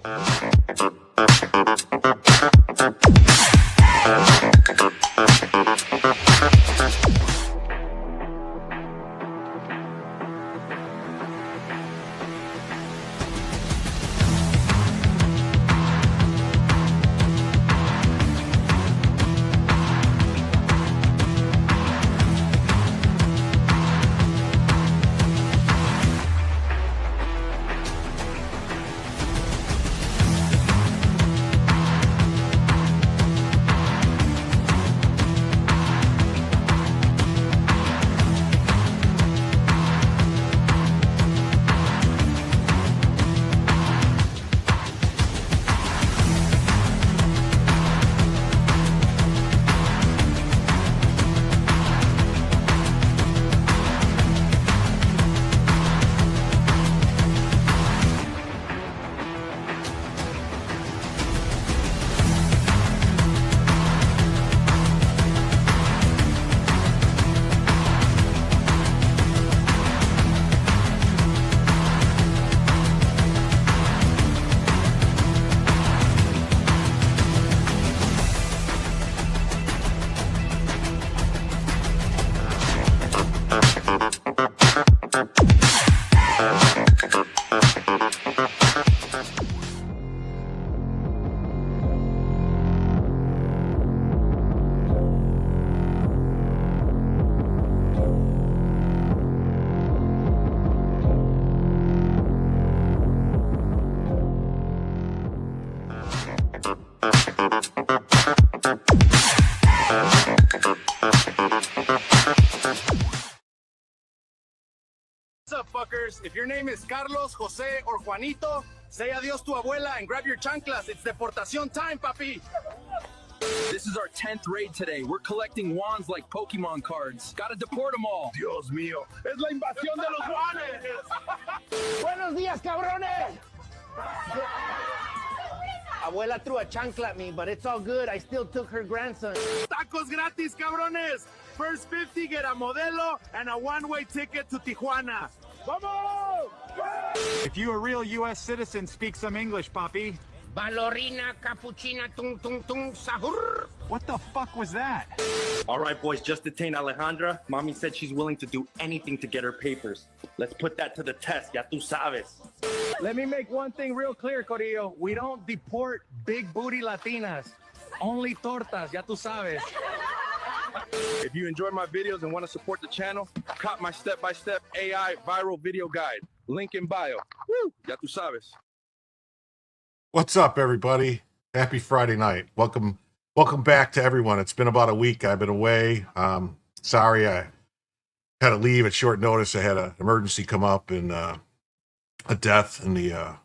What's up, fuckers? If your name is Carlos, Jose, or Juanito, say adios to abuela and grab your chanclas. It's deportación time, papi. This is our 10th raid today. We're collecting wands like Pokemon cards. Gotta deport them all. Dios mío, es la invasión de los guanes. Buenos días, cabrones. Abuela threw a chancla at me, but it's all good. I still took her grandson. Tacos gratis, cabrones. First 50 get a modelo and a one-way ticket to Tijuana. Vamos! If you a real U.S. citizen, speak some English, papi. Ballerina, cappuccina, tung, tung, tung, sahur. What the fuck was that? All right, boys, just detained Alejandra. Mommy said she's willing to do anything to get her papers. Let's put that to the test. Ya tú sabes. Let me make one thing real clear, Corillo. We don't deport big booty Latinas. Only tortas, ya tú sabes. If you enjoy my videos and want to support the channel, cop my step-by-step AI viral video guide. Link in bio. Woo! Ya tú sabes. What's up, everybody? Happy Friday night. Welcome back to everyone. It's been about a week. I've been away. Sorry, I had to leave at short notice. I had an emergency come up and a death in the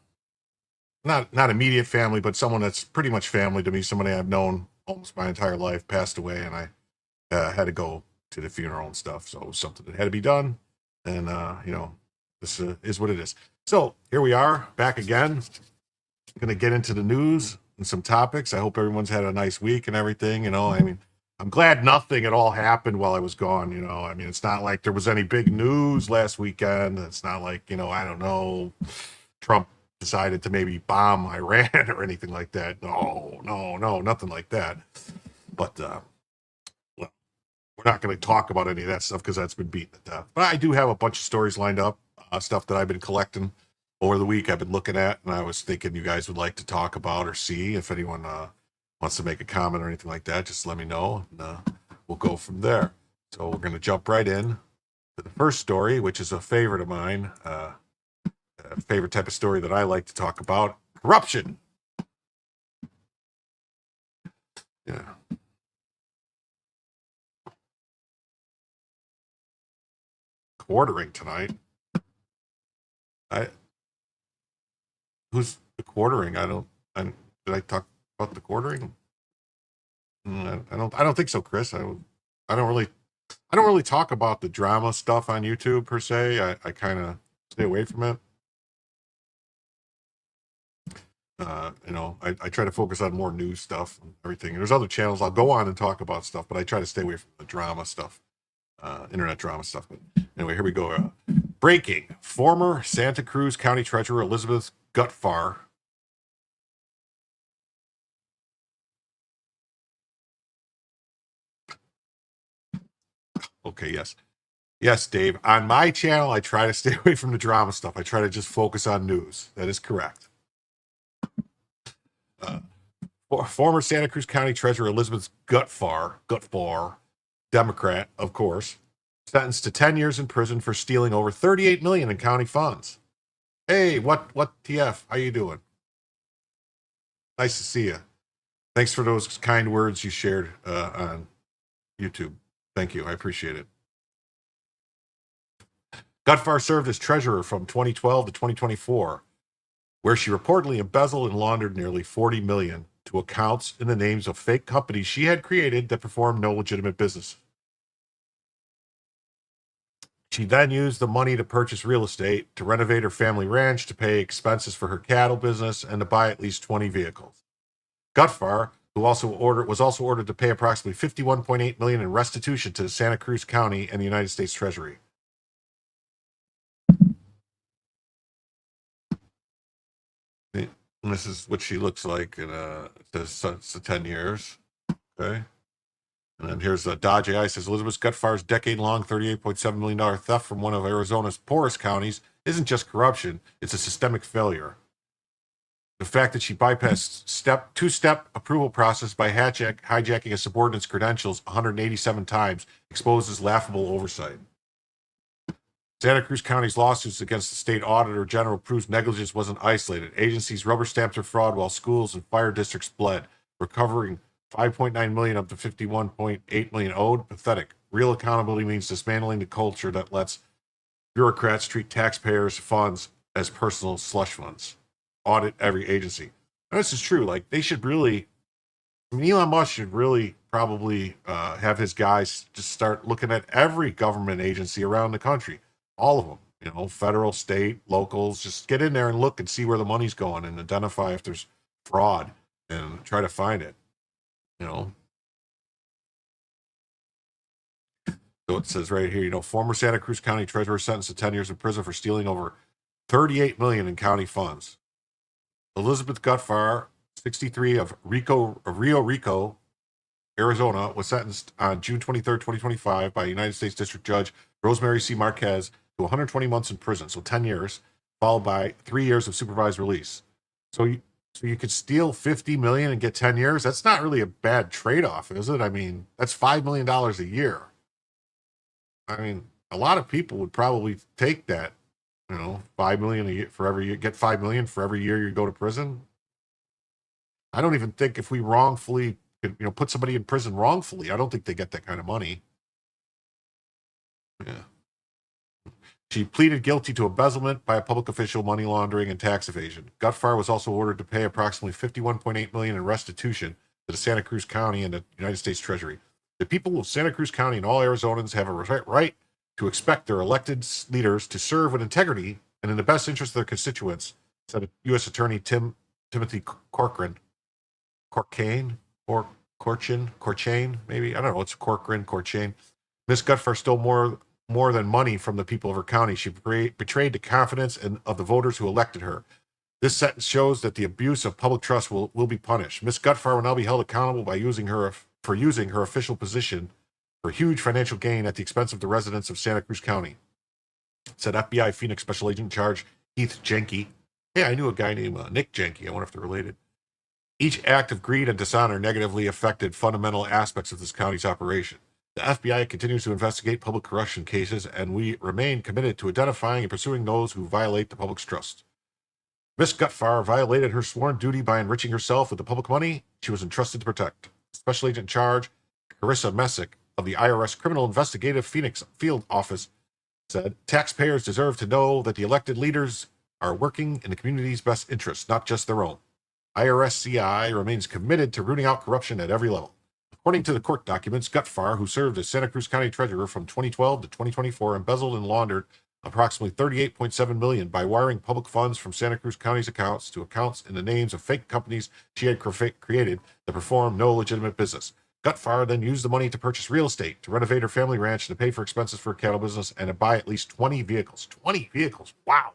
not immediate family, but someone that's pretty much family to me. Somebody I've known almost my entire life passed away, and I had to go to the funeral and stuff. So it was something that had to be done, and this is what it is. So here we are, back again. Going to get into the news and some topics. I hope everyone's had a nice week and everything. I'm glad nothing at all happened while I was gone. It's not like there was any big news last weekend. It's not like, I don't know, Trump decided to maybe bomb Iran or anything like that. No, nothing like that. But, we're not going to talk about any of that stuff because that's been beaten to death. But I do have a bunch of stories lined up, stuff that I've been collecting over the week. I've been looking at, and I was thinking you guys would like to talk about or see. If anyone wants to make a comment or anything like that, just let me know, and we'll go from there. So we're going to jump right in to the first story, which is a favorite of mine, a favorite type of story that I like to talk about: corruption. Yeah. Quartering tonight. Who's the quartering? Did I talk about the quartering? I don't think so, Chris. I don't really talk about the drama stuff on YouTube per se. I kind of stay away from it. I try to focus on more news stuff and everything. There's other channels I'll go on and talk about stuff, but I try to stay away from the drama stuff, internet drama stuff. But anyway, here we go. Breaking: former Santa Cruz County Treasurer Elizabeth Gutfar Okay, yes. Yes, Dave. On my channel, I try to stay away from the drama stuff. I try to just focus on news. That is correct. Former Santa Cruz County Treasurer Elizabeth Gutfar, Democrat, of course, sentenced to 10 years in prison for stealing over $38 million in county funds. Hey, what TF? How you doing? Nice to see you. Thanks for those kind words you shared on YouTube. Thank you. I appreciate it. Gutfar served as treasurer from 2012 to 2024, where she reportedly embezzled and laundered nearly $40 million to accounts in the names of fake companies she had created that performed no legitimate business. She then used the money to purchase real estate, to renovate her family ranch, to pay expenses for her cattle business, and to buy at least 20 vehicles. Gutfar, who was also ordered to pay approximately $51.8 million in restitution to Santa Cruz County and the United States Treasury. And this is what she looks like in it says 10 years. Okay. And then here's Dodge AI says Elizabeth Gutfar's decade-long $38.7 million theft from one of Arizona's poorest counties isn't just corruption, it's a systemic failure. The fact that she bypassed two-step approval process by hijacking a subordinate's credentials 187 times exposes laughable oversight. Santa Cruz County's lawsuits against the state auditor general proves negligence wasn't isolated. Agencies rubber-stamped her fraud while schools and fire districts bled, recovering $5.9 million up to $51.8 million owed. Pathetic. Real accountability means dismantling the culture that lets bureaucrats treat taxpayers' funds as personal slush funds. Audit every agency. And this is true. Like, they should really, Elon Musk should really probably have his guys just start looking at every government agency around the country. All of them, federal, state, locals, just get in there and look and see where the money's going and identify if there's fraud and try to find it. So it says right here, former Santa Cruz County treasurer sentenced to 10 years in prison for stealing over $38 million in county funds. Elizabeth Gutfar, 63, of Rio Rico, Arizona, was sentenced on June 23, 2025 by United States District Judge Rosemary C. Marquez to 120 months in prison, so 10 years, followed by 3 years of supervised release. So you could steal $50 million and get 10 years? That's not really a bad trade-off, is it? I mean, that's $5 million a year. I mean, a lot of people would probably take that, $5 million a year for every year, get $5 million for every year you go to prison. I don't even think if we wrongfully, put somebody in prison wrongfully, I don't think they get that kind of money. Yeah. She pleaded guilty to embezzlement by a public official, money laundering, and tax evasion. Gutfar was also ordered to pay approximately $51.8 million in restitution to the Santa Cruz County and the United States Treasury. The people of Santa Cruz County and all Arizonans have a right to expect their elected leaders to serve with integrity and in the best interest of their constituents, said U.S. Attorney Timothy Corcoran, maybe? I don't know. It's Corcoran. Ms. Gutfar stole more than money from the people of her county. She betrayed the confidence of the voters who elected her. This sentence shows that the abuse of public trust will be punished. Ms. Gutfar will now be held accountable by using her official position for huge financial gain at the expense of the residents of Santa Cruz County, said FBI Phoenix Special Agent in Charge Heath Jenke. Hey, I knew a guy named Nick Jenke. I wonder if they're related. Each act of greed and dishonor negatively affected fundamental aspects of this county's operation. The FBI continues to investigate public corruption cases, and we remain committed to identifying and pursuing those who violate the public's trust. Ms. Gutfar violated her sworn duty by enriching herself with the public money she was entrusted to protect. Special Agent in Charge Carissa Messick of the IRS Criminal Investigative Phoenix Field Office said, taxpayers deserve to know that the elected leaders are working in the community's best interests, not just their own. IRS-CI remains committed to rooting out corruption at every level. According to the court documents, Gutfar, who served as Santa Cruz County Treasurer from 2012 to 2024, embezzled and laundered approximately $38.7 million by wiring public funds from Santa Cruz County's accounts to accounts in the names of fake companies she had created that performed no legitimate business. Gutfar then used the money to purchase real estate, to renovate her family ranch, to pay for expenses for her cattle business, and to buy at least 20 vehicles. 20 vehicles. Wow.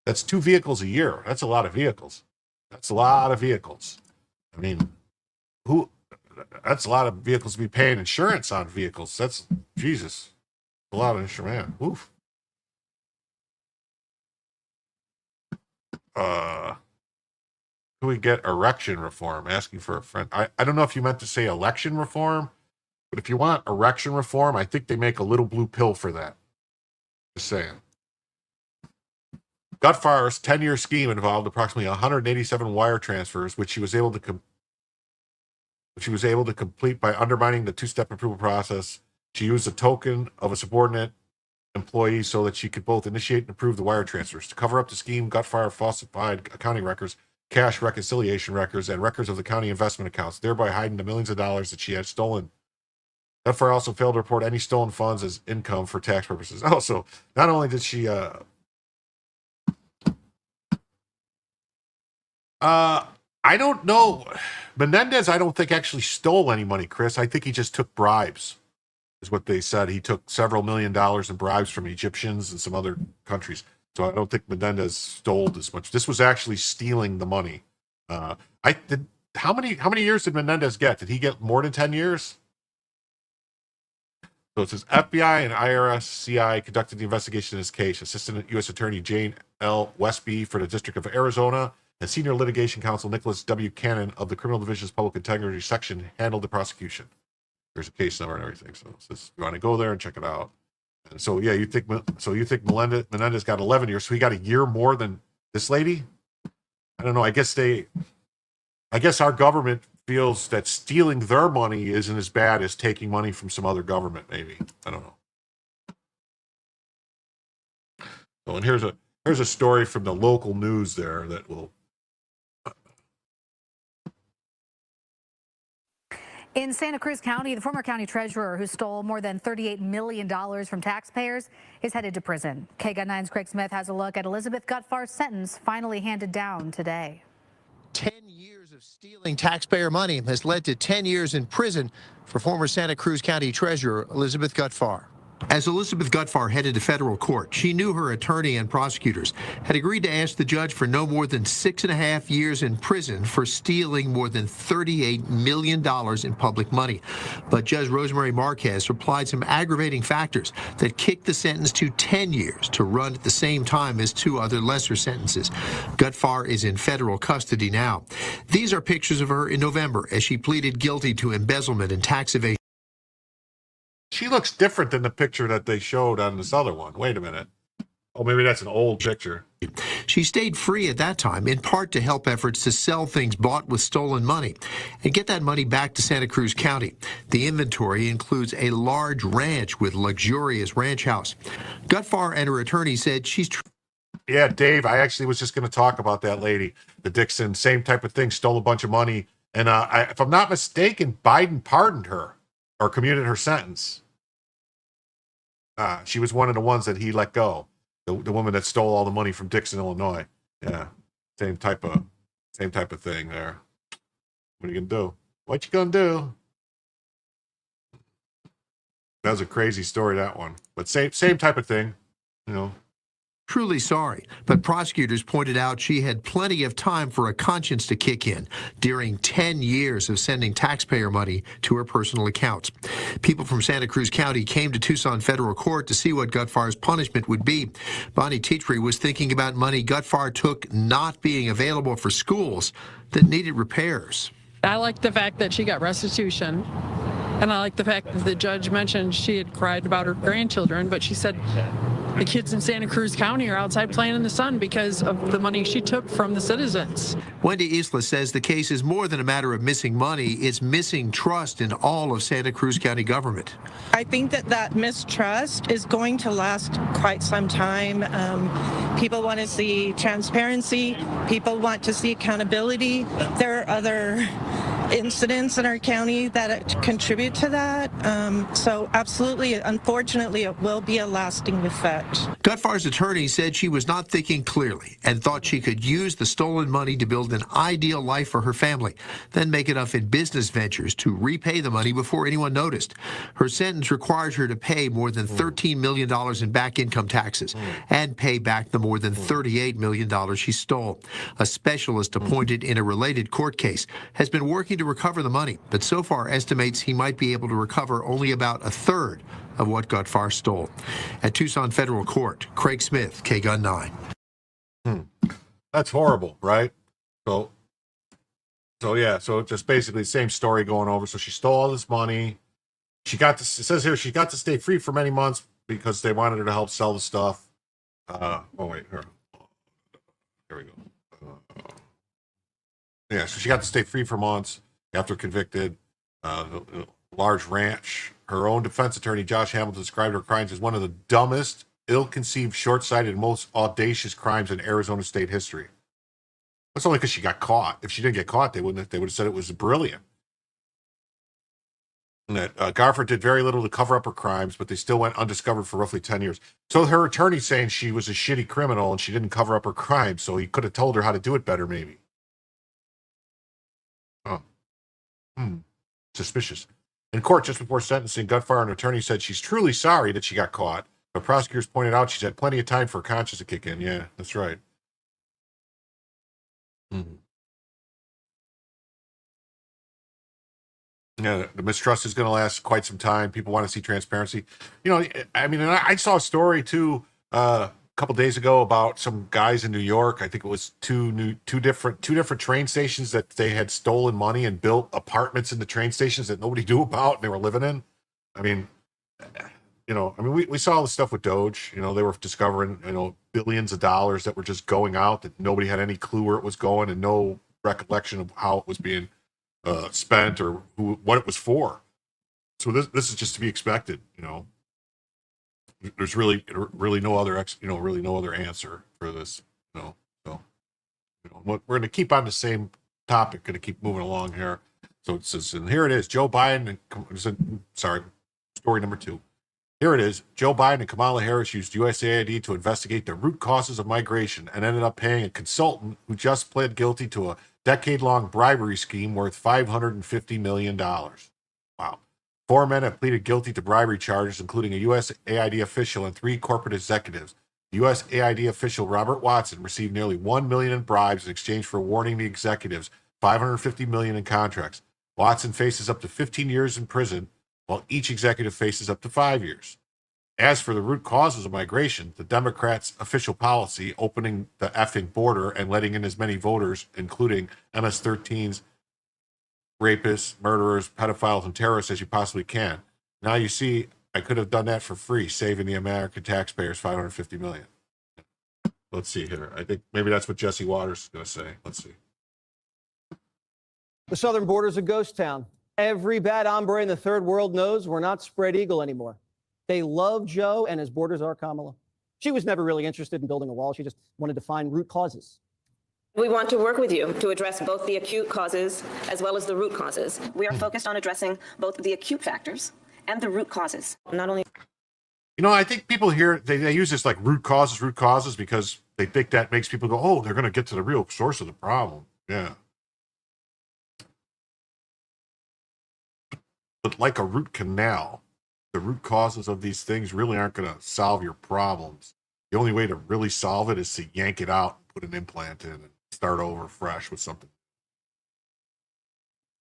That's 2 vehicles a year. That's a lot of vehicles. I mean, That's a lot of vehicles to be paying insurance on vehicles. That's Jesus. A lot of insurance. Man, oof. Can we get erection reform? Asking for a friend. I don't know if you meant to say election reform, but if you want erection reform, I think they make a little blue pill for that. Just saying. Gutfire's 10-year scheme involved approximately 187 wire transfers, which she was able to complete by undermining the two-step approval process. She used a token of a subordinate employee so that she could both initiate and approve the wire transfers. To cover up the scheme, Gutfire falsified accounting records, cash reconciliation records, and records of the county investment accounts, thereby hiding the millions of dollars that she had stolen. Gutfire also failed to report any stolen funds as income for tax purposes. Also, not only did she I don't know. Menendez, I don't think actually stole any money, Chris. I think he just took bribes, is what they said. He took several $1 million in bribes from Egyptians and some other countries. So I don't think Menendez stole this much. This was actually stealing the money. How many years did Menendez get? Did he get more than 10 years? So it says FBI and IRS CI conducted the investigation in this case. Assistant U.S. Attorney Jane L. Westby for the District of Arizona and Senior Litigation Counsel Nicholas W. Cannon of the Criminal Division's Public Integrity Section handled the prosecution. There's a case number and everything. So it says you want to go there and check it out. And so yeah, you think Menendez got 11 years, so he got a year more than this lady? I don't know. I guess our government feels that stealing their money isn't as bad as taking money from some other government, maybe. I don't know. Oh, and here's a story from the local news there that will. In Santa Cruz County, the former county treasurer who stole more than $38 million from taxpayers is headed to prison. KGUN 9's Craig Smith has a look at Elizabeth Gutfar's sentence finally handed down today. 10 years of stealing taxpayer money has led to 10 years in prison for former Santa Cruz County Treasurer Elizabeth Gutfar. As Elizabeth Gutfar headed to federal court, she knew her attorney and prosecutors had agreed to ask the judge for no more than 6.5 years in prison for stealing more than $38 million in public money. But Judge Rosemary Marquez applied some aggravating factors that kicked the sentence to 10 years to run at the same time as 2 other lesser sentences. Gutfar is in federal custody now. These are pictures of her in November as she pleaded guilty to embezzlement and tax evasion. She looks different than the picture that they showed on this other one. Wait a minute. Oh, maybe that's an old picture. She stayed free at that time, in part to help efforts to sell things bought with stolen money and get that money back to Santa Cruz County. The inventory includes a large ranch with luxurious ranch house. Gutfar and her attorney said she's... Yeah, Dave, I actually was just going to talk about that lady, the Dixon, same type of thing, stole a bunch of money. And if I'm not mistaken, Biden pardoned her or commuted her sentence. She was one of the ones that he let go. The woman that stole all the money from Dixon, Illinois. Yeah, same type of thing there. What are you gonna do? What you gonna do? That was a crazy story, that one. But same type of thing, you know. Truly sorry, but prosecutors pointed out she had plenty of time for a conscience to kick in during 10 years of sending taxpayer money to her personal accounts. People from Santa Cruz County came to Tucson federal court to see what Gutfar's punishment would be. Bonnie Teetry was thinking about money Gutfar took not being available for schools that needed repairs. I like the fact that she got restitution, and I like the fact that the judge mentioned she had cried about her grandchildren, but she said the kids in Santa Cruz County are outside playing in the sun because of the money she took from the citizens. Wendy Isla says the case is more than a matter of missing money. It's missing trust in all of Santa Cruz County government. I think that mistrust is going to last quite some time. People want to see transparency. People want to see accountability. There are other incidents in our county that contribute to that. So absolutely, unfortunately, it will be a lasting effect. Gutfar's attorney said she was not thinking clearly and thought she could use the stolen money to build an ideal life for her family, then make enough in business ventures to repay the money before anyone noticed. Her sentence requires her to pay more than $13 million in back income taxes and pay back the more than $38 million she stole. A specialist appointed in a related court case has been working to to recover the money, but so far estimates he might be able to recover only about a third of what Gutfar stole. At Tucson Federal Court, Craig Smith, KGUN 9. That's horrible, right? So yeah, so just basically the same story going over. So she stole all this money. It says here she got to stay free for many months because they wanted her to help sell the stuff. Here we go. Yeah, so she got to stay free for months after convicted. Large ranch. Her own defense attorney, Josh Hamilton, described her crimes as one of the dumbest, ill-conceived, short-sighted, and most audacious crimes in Arizona state history. That's only because she got caught. If she didn't get caught, they would have said it was brilliant. And that Garford did very little to cover up her crimes, but they still went undiscovered for roughly 10 years. So her attorney's saying she was a shitty criminal and she didn't cover up her crimes, so he could have told her how to do it better, maybe. Oh. Suspicious. In court, just before sentencing, Gutfar, an attorney, said she's truly sorry that she got caught, but prosecutors pointed out she's had plenty of time for her conscience to kick in. Yeah, that's right. Yeah, the mistrust is going to last quite some time. People want to see transparency. I mean, and I saw a story too a couple days ago about some guys in New York. I think it was two different train stations that they had stolen money and built apartments in the train stations that nobody knew about and they were living in. I mean, we saw all the stuff with Doge. They were discovering billions of dollars that were just going out that nobody had any clue where it was going and no recollection of how it was being spent or what it was for. So this is just to be expected. There's really no other answer for this. We're going to keep on the same topic. Going to keep moving along here. So it says, and here it is: Joe Biden. Story number 2. Here it is. Joe Biden and Kamala Harris used USAID to investigate the root causes of migration and ended up paying a consultant who just pled guilty to a decade-long bribery scheme worth $550 million. Wow. 4 men have pleaded guilty to bribery charges, including a USAID official and 3 corporate executives. The USAID official, Robert Watson, received nearly $1 million in bribes in exchange for awarding the executives $550 million in contracts. Watson faces up to 15 years in prison, while each executive faces up to 5 years. As for the root causes of migration, the Democrats' official policy, opening the effing border and letting in as many voters, including MS-13s, rapists, murderers, pedophiles, and terrorists as you possibly can. Now you see, I could have done that for free, saving the American taxpayers $550 million. Let's see here. I think maybe that's what Jesse Waters is going to say. Let's see. The southern border is a ghost town. Every bad hombre in the third world knows we're not spread eagle anymore. They love Joe and his borders are Kamala. She was never really interested in building a wall. She just wanted to find root causes. We want to work with you to address both the acute causes as well as the root causes. We are focused on addressing both the acute factors and the root causes. Not only. I think people here, they use this like root causes because they think that makes people go, oh, they're going to get to the real source of the problem. Yeah. But like a root canal, the root causes of these things really aren't going to solve your problems. The only way to really solve it is to yank it out, put an implant in, and start over fresh with something.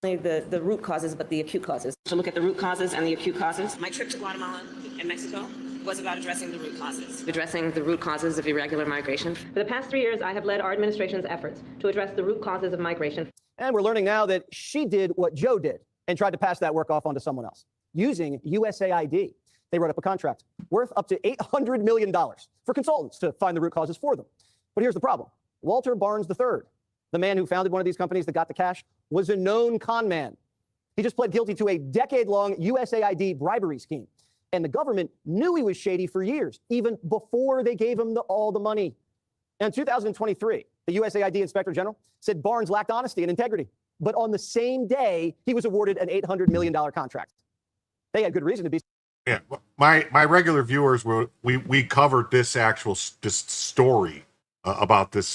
The root causes, but the acute causes. To look at the root causes and the acute causes. My trip to Guatemala and Mexico was about addressing the root causes. Addressing the root causes of irregular migration. For the past 3 years, I have led our administration's efforts to address the root causes of migration. And we're learning now that she did what Joe did and tried to pass that work off onto someone else using USAID. They wrote up a contract worth up to $800 million for consultants to find the root causes for them. But here's the problem. Walter Barnes III, the man who founded one of these companies that got the cash, was a known con man. He just pled guilty to a decade-long USAID bribery scheme. And the government knew he was shady for years, even before they gave him all the money. And in 2023, the USAID Inspector General said Barnes lacked honesty and integrity. But on the same day, he was awarded an $800 million contract. They had good reason to be. Yeah, my regular viewers we covered this story about this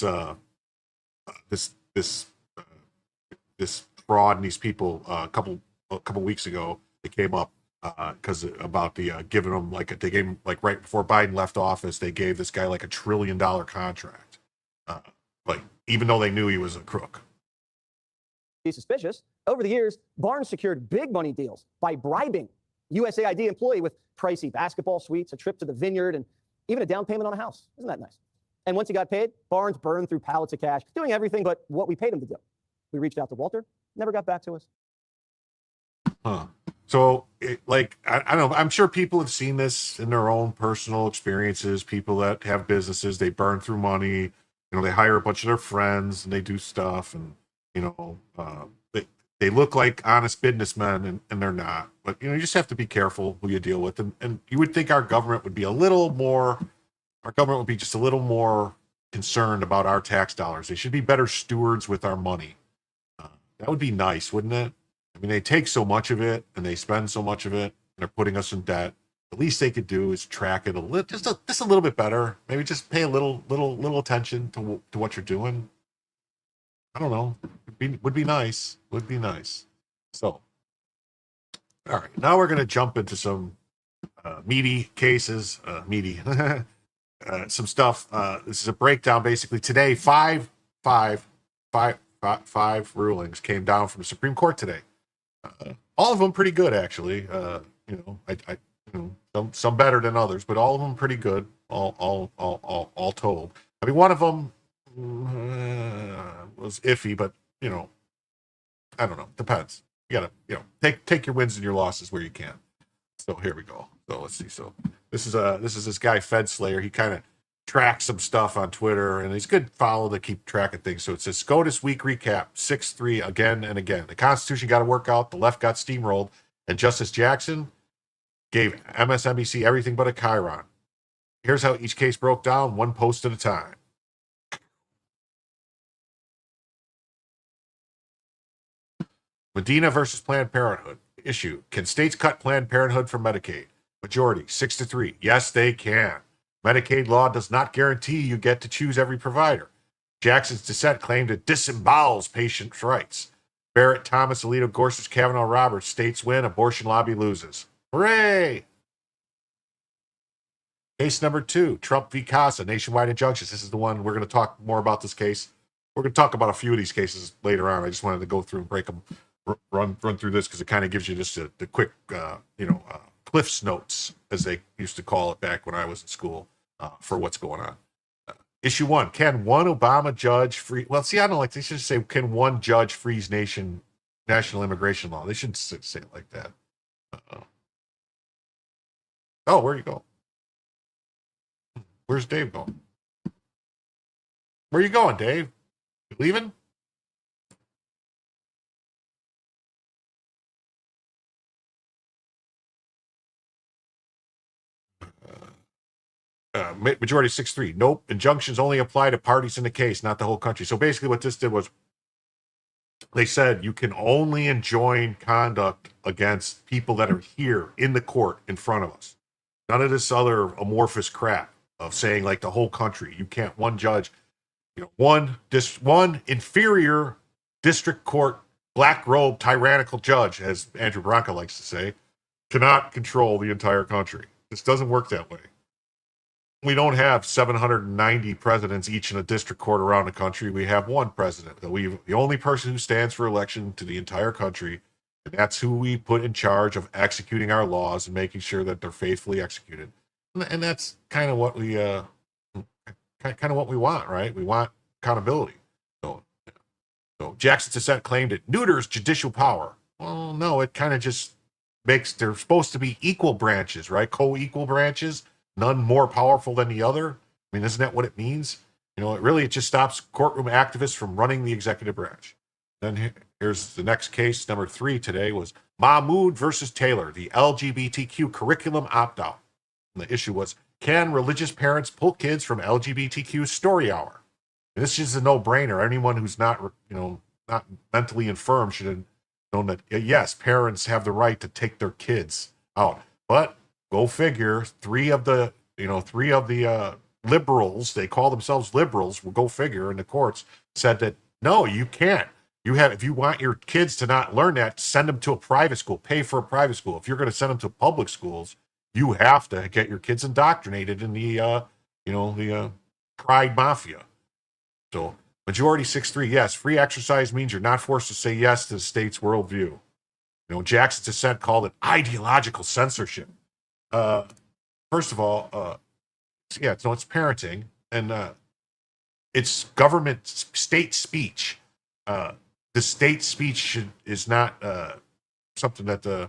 fraud and these people a couple weeks ago. It came up because about the giving them they gave him right before Biden left office, they gave this guy $1 trillion contract, even though they knew he was a crook. Be suspicious Over the years, Barnes secured big money deals by bribing USAID employee with pricey basketball suites, a trip to the vineyard, and even a down payment on a house. Isn't that nice? And once he got paid, Barnes burned through pallets of cash, doing everything but what we paid him to do. We reached out to Walter, never got back to us. So, I don't know. I'm sure people have seen this in their own personal experiences. People that have businesses, they burn through money. They hire a bunch of their friends and they do stuff, and they look like honest businessmen, and they're not. But you just have to be careful who you deal with, and you would think our government would be a little more. Our government would be just a little more concerned about our tax dollars. They should be better stewards with our money. That would be nice, wouldn't it? I mean, they take so much of it and they spend so much of it, and they're putting us in debt. The least they could do is track it a little, just a little bit better. Maybe just pay a little attention to what you're doing. I don't know. Would be nice. Would be nice. So, all right. Now we're going to jump into some meaty cases. Some stuff. This is a breakdown. Basically, today, five rulings came down from the Supreme Court today. All of them pretty good, actually. Some better than others, but all of them pretty good. All told. I mean, one of them was iffy, but I don't know. Depends. You gotta take your wins and your losses where you can. So here we go. So let's see. So this is this guy Fed Slayer. He kind of tracks some stuff on Twitter, and he's a good follow to keep track of things. So it says SCOTUS week recap 6-3 again and again. The Constitution got to work out. The left got steamrolled, and Justice Jackson gave MSNBC everything but a chyron. Here's how each case broke down, one post at a time. Medina versus Planned Parenthood. Issue: can states cut Planned Parenthood from Medicaid? Majority 6-3. Yes, they can. Medicaid law does not guarantee you get to choose every provider. Jackson's dissent claimed it disembowels patients' rights. Barrett, Thomas, Alito, Gorsuch, Kavanaugh, Roberts. States win. Abortion lobby loses. Hooray! Case number 2, Trump v. Casa, nationwide injunctions. This is the one we're going to talk more about this case. We're going to talk about a few of these cases later on. I just wanted to go through and break them, run through this because it kind of gives you just the quick, Cliff's Notes, as they used to call it back when I was in school, for what's going on. Issue 1, can one Obama judge free... Well, see, I don't like... They should say, can one judge freeze national immigration law? They shouldn't say it like that. Oh, where you go? Where's Dave going? Where you going, Dave? You leaving? Majority 6-3. Nope. Injunctions only apply to parties in the case, not the whole country. So basically what this did was they said you can only enjoin conduct against people that are here in the court in front of us. None of this other amorphous crap of saying like the whole country. You can't, one judge, one inferior district court black robe tyrannical judge, as Andrew Branca likes to say, cannot control the entire country. This doesn't work that way. We don't have 790 presidents each in a district court around the country. We have one president. The only person who stands for election to the entire country, and that's who we put in charge of executing our laws and making sure that they're faithfully executed. And that's kind of what we want, right? We want accountability. So Jackson's dissent claimed it neuters judicial power. Well, no, it kind of just makes, they're supposed to be equal branches, right? Co-equal branches. None more powerful than the other. I mean, isn't that what it means? It just stops courtroom activists from running the executive branch. Then here's the next case. Number 3 today was Mahmoud versus Taylor, the LGBTQ curriculum opt-out. And the issue was, can religious parents pull kids from LGBTQ story hour? And this is a no-brainer. Anyone who's not mentally infirm should have known that, yes, parents have the right to take their kids out. But go figure, three of the liberals, they call themselves liberals, will go figure, in the courts said that, no, you can't. If you want your kids to not learn that, send them to a private school, pay for a private school. If you're going to send them to public schools, you have to get your kids indoctrinated in the pride mafia. So Majority 6-3, yes. Free exercise means you're not forced to say yes to the state's worldview. You know, Jackson's dissent called it ideological censorship. First of all, yeah, no, it's parenting, and it's government state speech. The state speech is not something that the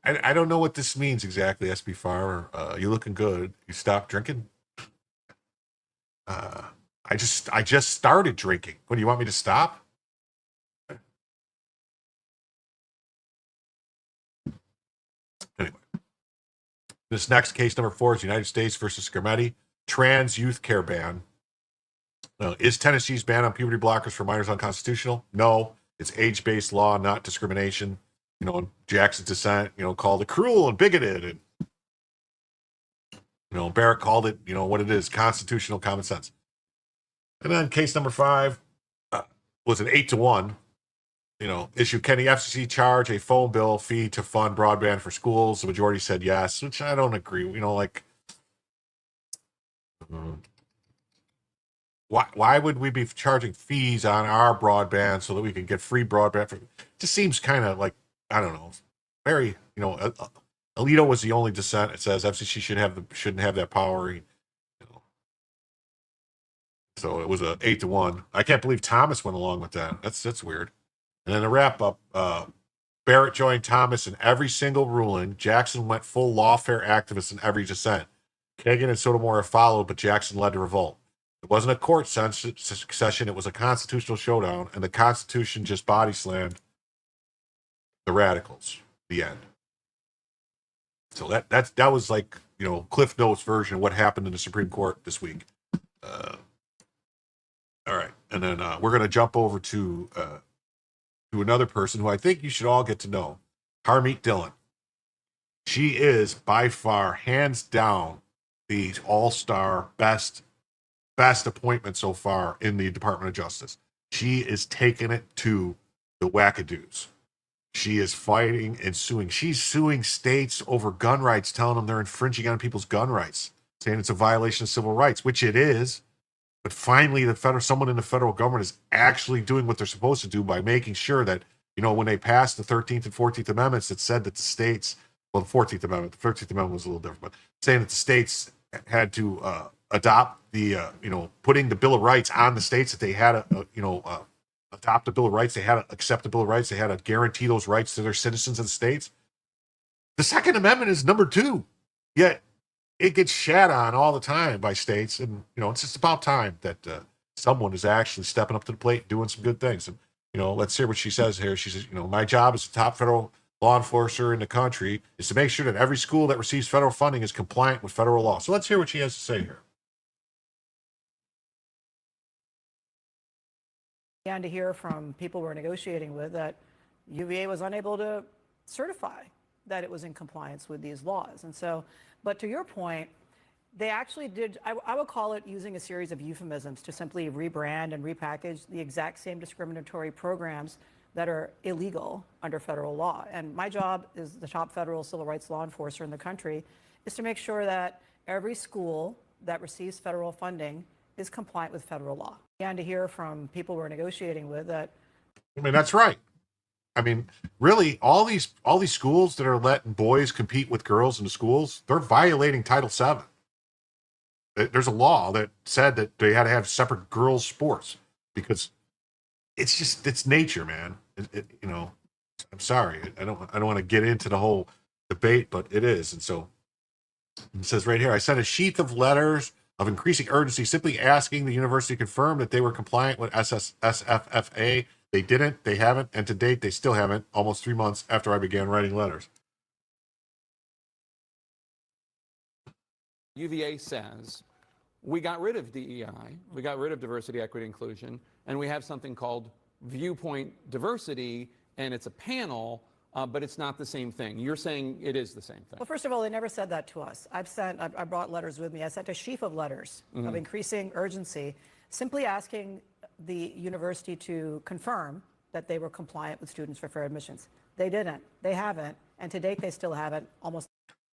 I don't know what this means exactly, SB Farmer. You looking good. You stopped drinking? I just started drinking. What, do you want me to stop? Anyway. This next case, number 4, is United States versus Scarmetti. Trans youth care ban. Is Tennessee's ban on puberty blockers for minors unconstitutional? No. It's age-based law, not discrimination. You know, Jackson's dissent, you know, called it cruel and bigoted. And, you know, Barrett called it, you know, what it is, constitutional common sense. And then case number 5 was an 8-1. You know, issue, can the FCC charge a phone bill fee to fund broadband for schools? The majority said yes, which I don't agree. You know, like, why would we be charging fees on our broadband so that we can get free broadband? It just seems kind of like, I don't know, very, you know, Alito was the only dissent. It says FCC shouldn't have that power. You know. So it was a 8-1. I can't believe Thomas went along with that. That's weird. And then to wrap up, Barrett joined Thomas in every single ruling. Jackson went full lawfare activist in every dissent. Kagan and Sotomayor followed, but Jackson led the revolt. It wasn't a court session. It was a constitutional showdown, and the Constitution just body slammed the radicals. The end. So that was like, you know, Cliff Notes version of what happened in the Supreme Court this week. All right, and then we're going to jump over to another person who I think you should all get to know, Harmeet Dillon. She is by far, hands down, the all-star best appointment so far in the Department of Justice. She is taking it to the wackadoos. She is fighting and suing. She's suing states over gun rights, telling them they're infringing on people's gun rights, saying it's a violation of civil rights, which it is. But finally, someone in the federal government is actually doing what they're supposed to do by making sure that, you know, when they passed the 13th and 14th Amendments, it said that the states, well, the 14th Amendment, the 13th Amendment was a little different, but saying that the states had to adopt the, you know, putting the Bill of Rights on the states, that they had to, adopt the Bill of Rights, they had to accept the Bill of Rights, they had to guarantee those rights to their citizens of the states. The Second Amendment is number 2, yet it gets shat on all the time by states, and, you know, it's just about time that someone is actually stepping up to the plate, doing some good things. And, you know, let's hear what she says here. She says, you know, my job as a top federal law enforcer in the country is to make sure that every school that receives federal funding is compliant with federal law. So let's hear what she has to say here. And to hear from people we're negotiating with that UVA was unable to certify that it was in compliance with these laws. And so, but to your point, they actually did, I would call it using a series of euphemisms to simply rebrand and repackage the exact same discriminatory programs that are illegal under federal law. And my job as the top federal civil rights law enforcer in the country is to make sure that every school that receives federal funding is compliant with federal law. And to hear from people we're negotiating with that. I mean, that's right. I mean, really, all these schools that are letting boys compete with girls in the schools, they're violating Title VII. There's a law that said that they had to have separate girls' sports because it's nature, man. You know, I'm sorry, I don't want to get into the whole debate, but it is. And so it says right here, I sent a sheath of letters of increasing urgency, simply asking the university to confirm that they were compliant with SFFA. They didn't, they haven't, and to date, they still haven't, almost 3 months after I began writing letters. UVA says, we got rid of DEI, we got rid of diversity, equity, inclusion, and we have something called viewpoint diversity, and it's a panel, but it's not the same thing. You're saying it is the same thing. Well, first of all, they never said that to us. I brought letters with me. I sent a sheaf of letters of increasing urgency, simply asking the university to confirm that they were compliant with Students for Fair Admissions. They didn't. They haven't. And to date, they still haven't. Almost.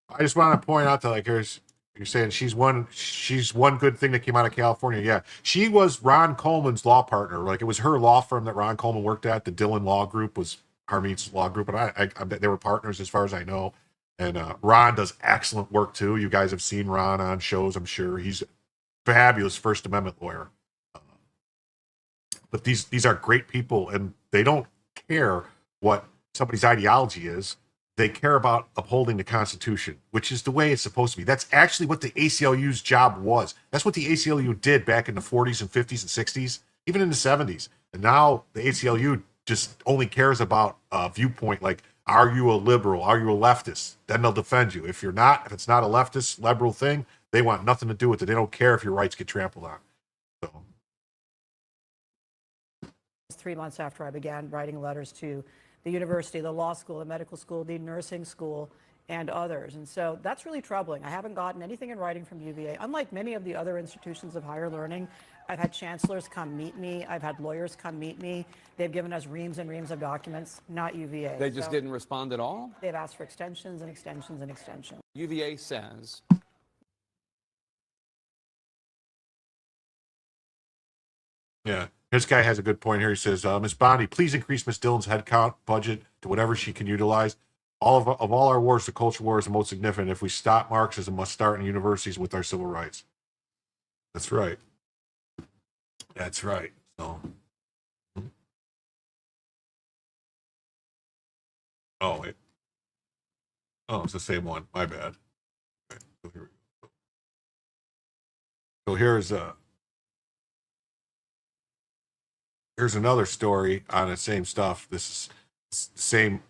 I just want to point out that, like, you're saying she's one good thing that came out of California. Yeah, she was Ron Coleman's law partner. Like, it was her law firm that Ron Coleman worked at. The Dillon Law Group was Harmeet's law group, and I bet they were partners as far as I know. And Ron does excellent work too. You guys have seen Ron on shows, I'm sure. He's a fabulous First Amendment lawyer. But these are great people, and they don't care what somebody's ideology is. They care about upholding the Constitution, which is the way it's supposed to be. That's actually what the ACLU's job was. That's what the ACLU did back in the 40s and 50s and 60s, even in the 70s. And now the ACLU just only cares about a viewpoint like, are you a liberal? Are you a leftist? Then they'll defend you. If you're not, if it's not a leftist, liberal thing, they want nothing to do with it. They don't care if your rights get trampled on. So. 3 months after I began writing letters to the university, the law school, the medical school, the nursing school, and others. And so that's really troubling. I haven't gotten anything in writing from UVA. Unlike many of the other institutions of higher learning, I've had chancellors come meet me. I've had lawyers come meet me. They've given us reams and reams of documents, not UVA. They just didn't respond at all? They've asked for extensions and extensions and extensions. UVA says. Yeah. This guy has a good point here. He says, Ms. Bondi, please increase Ms. Dillon's headcount budget to whatever she can utilize. Of all our wars, the culture war is the most significant. If we stop Marxism, must start in universities with our civil rights. That's right. That's right. So, oh, wait. Oh, it's the same one. My bad. Okay, so here we go. So here's another story on the same stuff. This is the same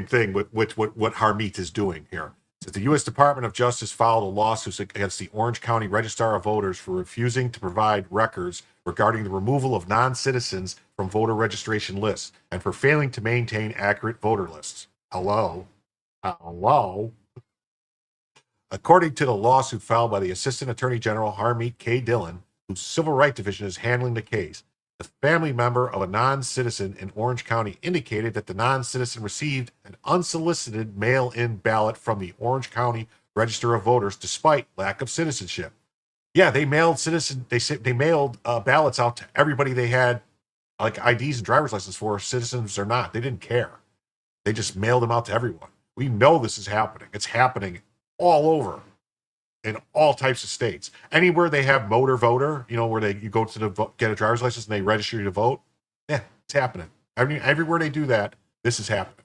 thing with what Harmeet is doing here. It says the U.S. Department of Justice filed a lawsuit against the Orange County Registrar of Voters for refusing to provide records regarding the removal of non-citizens from voter registration lists and for failing to maintain accurate voter lists. Hello. According to the lawsuit filed by the Assistant Attorney General Harmeet K. Dillon, whose Civil Rights Division is handling the case, the family member of a non-citizen in Orange County indicated that the non-citizen received an unsolicited mail-in ballot from the Orange County Register of Voters despite lack of citizenship. Yeah, they mailed ballots out to everybody they had like IDs and driver's license for, citizens or not. They didn't care. They just mailed them out to everyone. We know this is happening. It's happening all over. In all types of states, anywhere they have motor voter, where you go to get a driver's license and they register you to vote. Yeah, it's happening. Everywhere they do that, this is happening.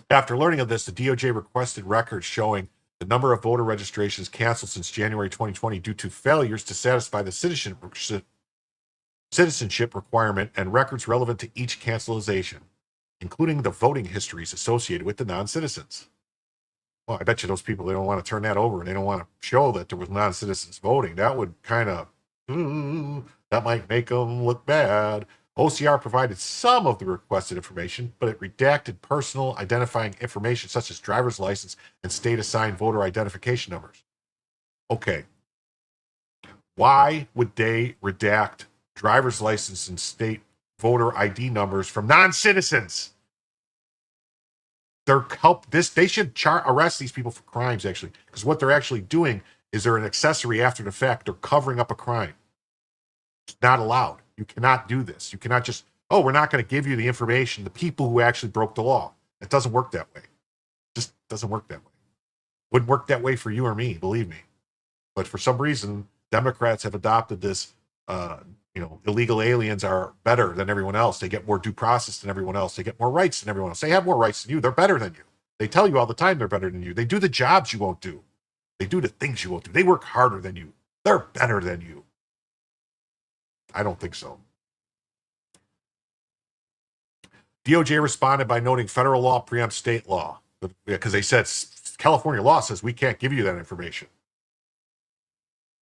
After learning of this, the DOJ requested records showing the number of voter registrations canceled since January 2020 due to failures to satisfy the citizenship requirement and records relevant to each cancellation, including the voting histories associated with the non-citizens. Well, I bet you those people, they don't want to turn that over and they don't want to show that there was non-citizens voting. That would kind of, that might make them look bad. OCR provided some of the requested information, but it redacted personal identifying information such as driver's license and state-assigned voter identification numbers. Okay. Why would they redact driver's license and state voter ID numbers from non-citizens? They should arrest these people for crimes, actually, because what they're actually doing is they're an accessory after the fact. They're covering up a crime. It's not allowed. You cannot do this. You cannot just, we're not going to give you the information, the people who actually broke the law. It doesn't work that way. It just doesn't work that way. Wouldn't work that way for you or me, believe me. But for some reason, Democrats have adopted this, illegal aliens are better than everyone else. They get more due process than everyone else. They get more rights than everyone else. They have more rights than you. They're better than you. They tell you all the time they're better than you. They do the jobs you won't do. They do the things you won't do. They work harder than you. They're better than you. I don't think so. DOJ responded by noting federal law preempts state law because they said California law says we can't give you that information.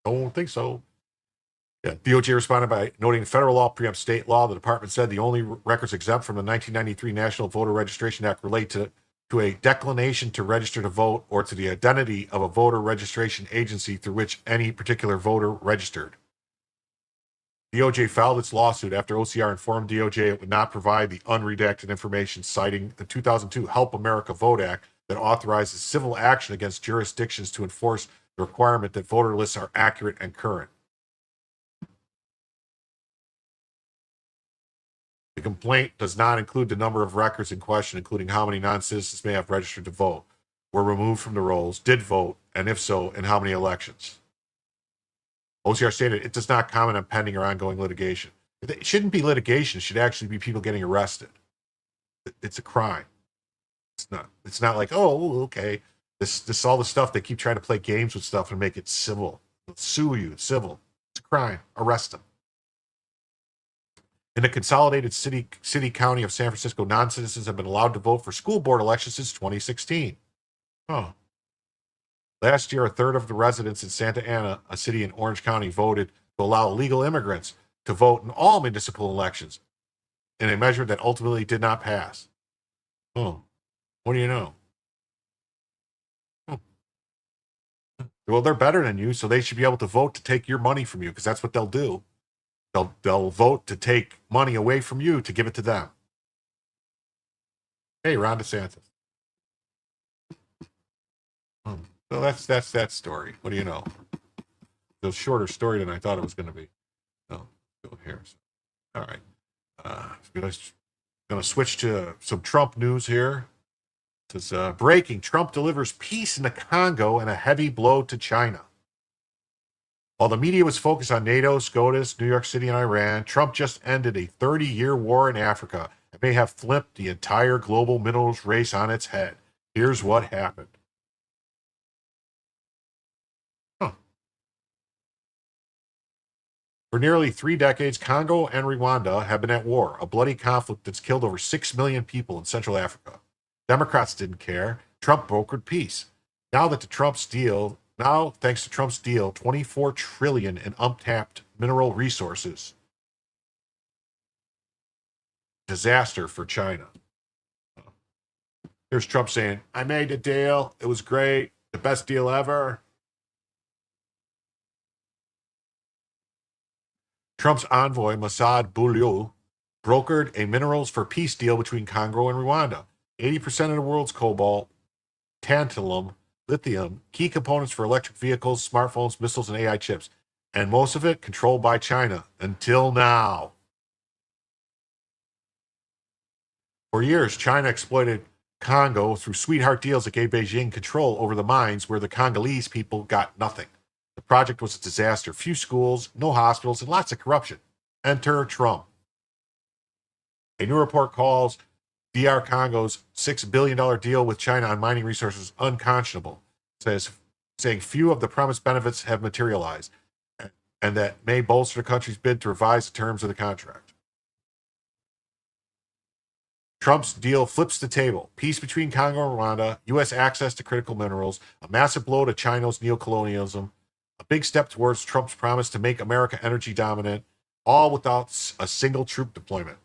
Don't think so. Yeah, DOJ responded by noting federal law preempts state law. The department said the only records exempt from the 1993 National Voter Registration Act relate to a declination to register to vote or to the identity of a voter registration agency through which any particular voter registered. DOJ filed its lawsuit after OCR informed DOJ it would not provide the unredacted information, citing the 2002 Help America Vote Act that authorizes civil action against jurisdictions to enforce the requirement that voter lists are accurate and current. The complaint does not include the number of records in question, including how many non-citizens may have registered to vote, were removed from the rolls, did vote, and if so, in how many elections. OCR stated it does not comment on pending or ongoing litigation. It shouldn't be litigation. It should actually be people getting arrested. It's a crime. It's not like, oh, okay. This all the stuff they keep trying to play games with stuff and make it civil. They'll sue you. It's civil. It's a crime. Arrest them. In the consolidated city county of San Francisco, non-citizens have been allowed to vote for school board elections since 2016. Oh. Last year, a third of the residents in Santa Ana, a city in Orange County, voted to allow illegal immigrants to vote in all municipal elections in a measure that ultimately did not pass. Oh, what do you know? Well, they're better than you, so they should be able to vote to take your money from you, because that's what they'll do. They'll vote to take money away from you to give it to them. Hey, Ron DeSantis. So that's that story. What do you know? It's a shorter story than I thought it was going to be. No, go here. All right. Going to switch to some Trump news here. It says, breaking, Trump delivers peace in the Congo and a heavy blow to China. While the media was focused on NATO, SCOTUS, New York City, and Iran, Trump just ended a 30-year war in Africa and may have flipped the entire global minerals race on its head. Here's what happened. For nearly 3 decades, Congo and Rwanda have been at war, a bloody conflict that's killed over 6 million people in Central Africa. Democrats didn't care. Trump brokered peace. Now, thanks to Trump's deal, $24 trillion in untapped mineral resources. Disaster for China. Here's Trump saying, I made a deal. It was great. The best deal ever. Trump's envoy, Massad Boulou, brokered a minerals for peace deal between Congo and Rwanda. 80% of the world's cobalt, tantalum, lithium, key components for electric vehicles, smartphones, missiles, and AI chips. And most of it controlled by China until now. For years, China exploited Congo through sweetheart deals that gave Beijing control over the mines where the Congolese people got nothing. The project was a disaster. Few schools, no hospitals, and lots of corruption. Enter Trump. A new report calls DR Congo's $6 billion deal with China on mining resources unconscionable, saying few of the promised benefits have materialized, and that may bolster the country's bid to revise the terms of the contract. Trump's deal flips the table. Peace between Congo and Rwanda, U.S. access to critical minerals, a massive blow to China's neocolonialism, a big step towards Trump's promise to make America energy dominant, all without a single troop deployment.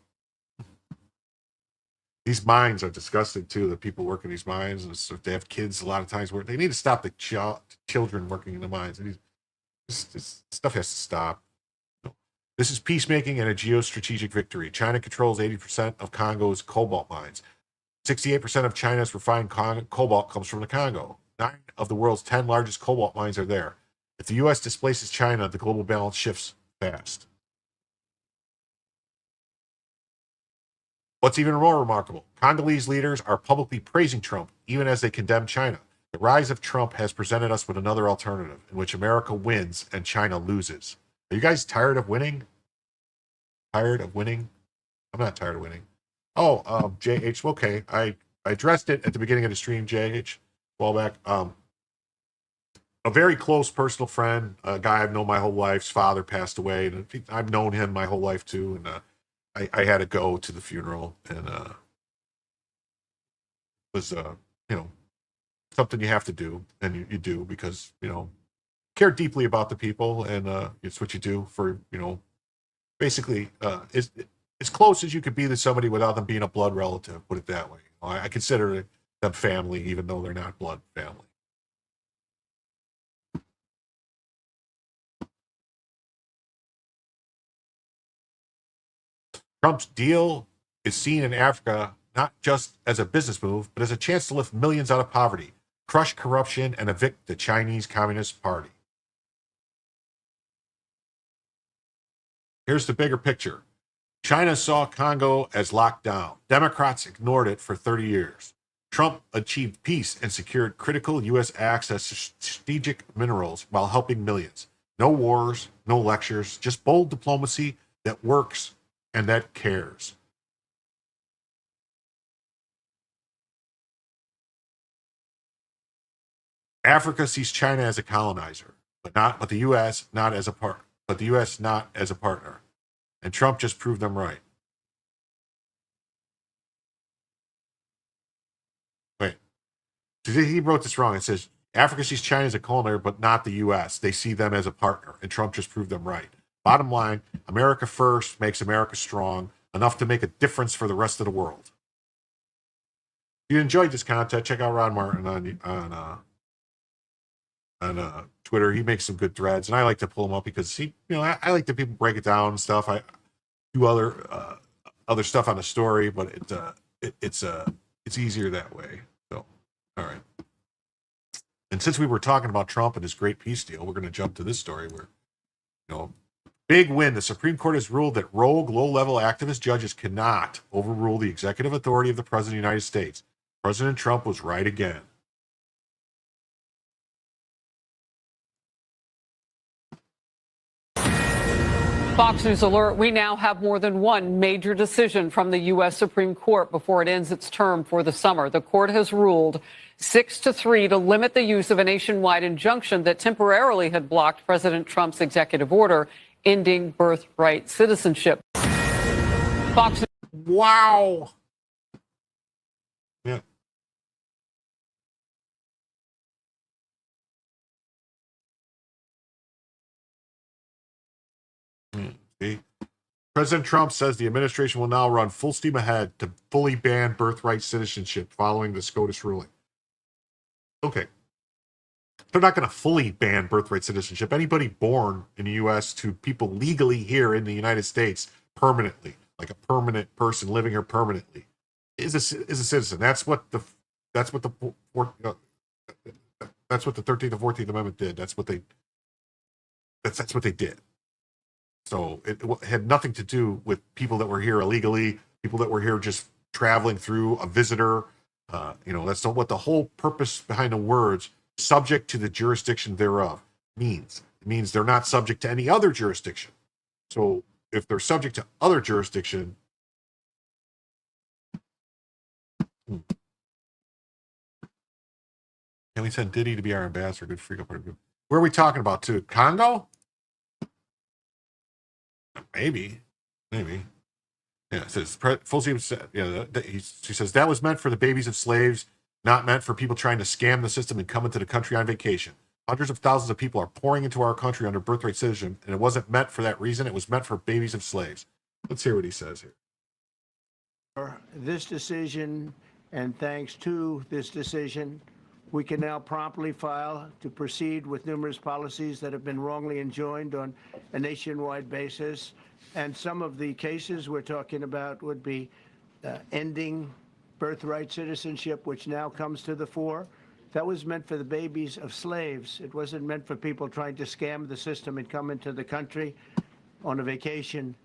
These mines are disgusting, too, the people working these mines. And so they have kids a lot of times where they need to stop the children working in the mines. This stuff has to stop. This is peacemaking and a geostrategic victory. China controls 80% of Congo's cobalt mines. 68% of China's refined cobalt comes from the Congo. 9 of the world's 10 largest cobalt mines are there. If the U.S. displaces China, the global balance shifts fast. What's even more remarkable, Congolese leaders are publicly praising Trump, even as they condemn China. The rise of Trump has presented us with another alternative in which America wins and China loses. Are you guys tired of winning? Tired of winning? I'm not tired of winning. Oh, JH, okay. I addressed it at the beginning of the stream, JH, a while back. A very close personal friend, a guy I've known my whole life's father passed away, and I've known him my whole life too, and I had to go to the funeral, and it was something you have to do, and you do because care deeply about the people, and it's what you do for basically as close as you could be to somebody without them being a blood relative. Put it that way. I consider them family, even though they're not blood family. Trump's deal is seen in Africa not just as a business move, but as a chance to lift millions out of poverty, crush corruption, and evict the Chinese Communist Party. Here's the bigger picture. China saw Congo as locked down. Democrats ignored it for 30 years. Trump achieved peace and secured critical U.S. access to strategic minerals while helping millions. No wars, no lectures, just bold diplomacy that works and that cares. Africa sees China as a colonizer, but the U.S. not as a partner. And Trump just proved them right. Wait, he wrote this wrong. It says Africa sees China as a colonizer, but not the U.S. They see them as a partner, and Trump just proved them right. Bottom line, America first makes America strong, enough to make a difference for the rest of the world. If you enjoyed this content, check out Ron Martin on Twitter. He makes some good threads, and I like to pull them up because I like the people break it down and stuff. I do other stuff on the story, but it's easier that way. So, all right. And since we were talking about Trump and his great peace deal, we're going to jump to this story where, big win. The Supreme Court has ruled that rogue, low-level activist judges cannot overrule the executive authority of the President of the United States. President Trump was right again. Fox News alert, we now have more than one major decision from the U.S. Supreme Court before it ends its term for the summer. The court has ruled 6-3 to limit the use of a nationwide injunction that temporarily had blocked President Trump's executive order ending birthright citizenship. Fox. Wow. Yeah. See? President Trump says the administration will now run full steam ahead to fully ban birthright citizenship following the SCOTUS ruling. Okay. They're not going to fully ban birthright citizenship. Anybody born in the U.S. to people legally here in the United States permanently, like a permanent person living here permanently, is a citizen. That's what the 13th and 14th Amendment did. That's what they did. So it had nothing to do with people that were here illegally, people that were here just traveling through, a visitor. That's not what the whole purpose behind the words subject to the jurisdiction thereof means. It means they're not subject to any other jurisdiction. So if they're subject to other jurisdiction, can we send Diddy to be our ambassador? Good freak up. Where are we talking about too? Congo? Maybe. Yeah, it says full steam. She says that was meant for the babies of slaves, not meant for people trying to scam the system and come into the country on vacation. Hundreds of thousands of people are pouring into our country under birthright citizenship, and it wasn't meant for that reason. It was meant for babies of slaves. Let's hear what he says here. This decision, and thanks to this decision, we can now promptly file to proceed with numerous policies that have been wrongly enjoined on a nationwide basis. And some of the cases we're talking about would be ending birthright citizenship, which now comes to the fore. That was meant for the babies of slaves. It wasn't meant for people trying to scam the system and come into the country on a vacation.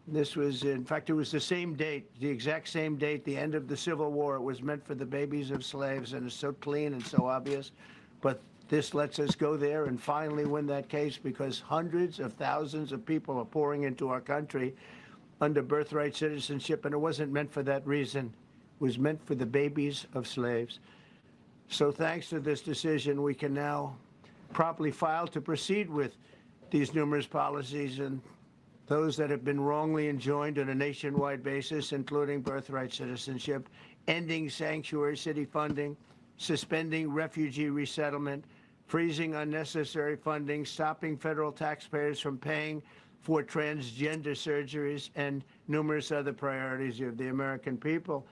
This was, in fact, it was the same date, the exact same date, the end of the Civil War. It was meant for the babies of slaves, and it's so clean and so obvious. But this lets us go there and finally win that case because hundreds of thousands of people are pouring into our country under birthright citizenship, and it wasn't meant for that reason. It was meant for the babies of slaves. So thanks to this decision, we can now promptly file to proceed with these numerous policies and those that have been wrongly enjoined on a nationwide basis, including birthright citizenship, ending sanctuary city funding, suspending refugee resettlement, freezing unnecessary funding, stopping federal taxpayers from paying for transgender surgeries, and numerous other priorities of the American people.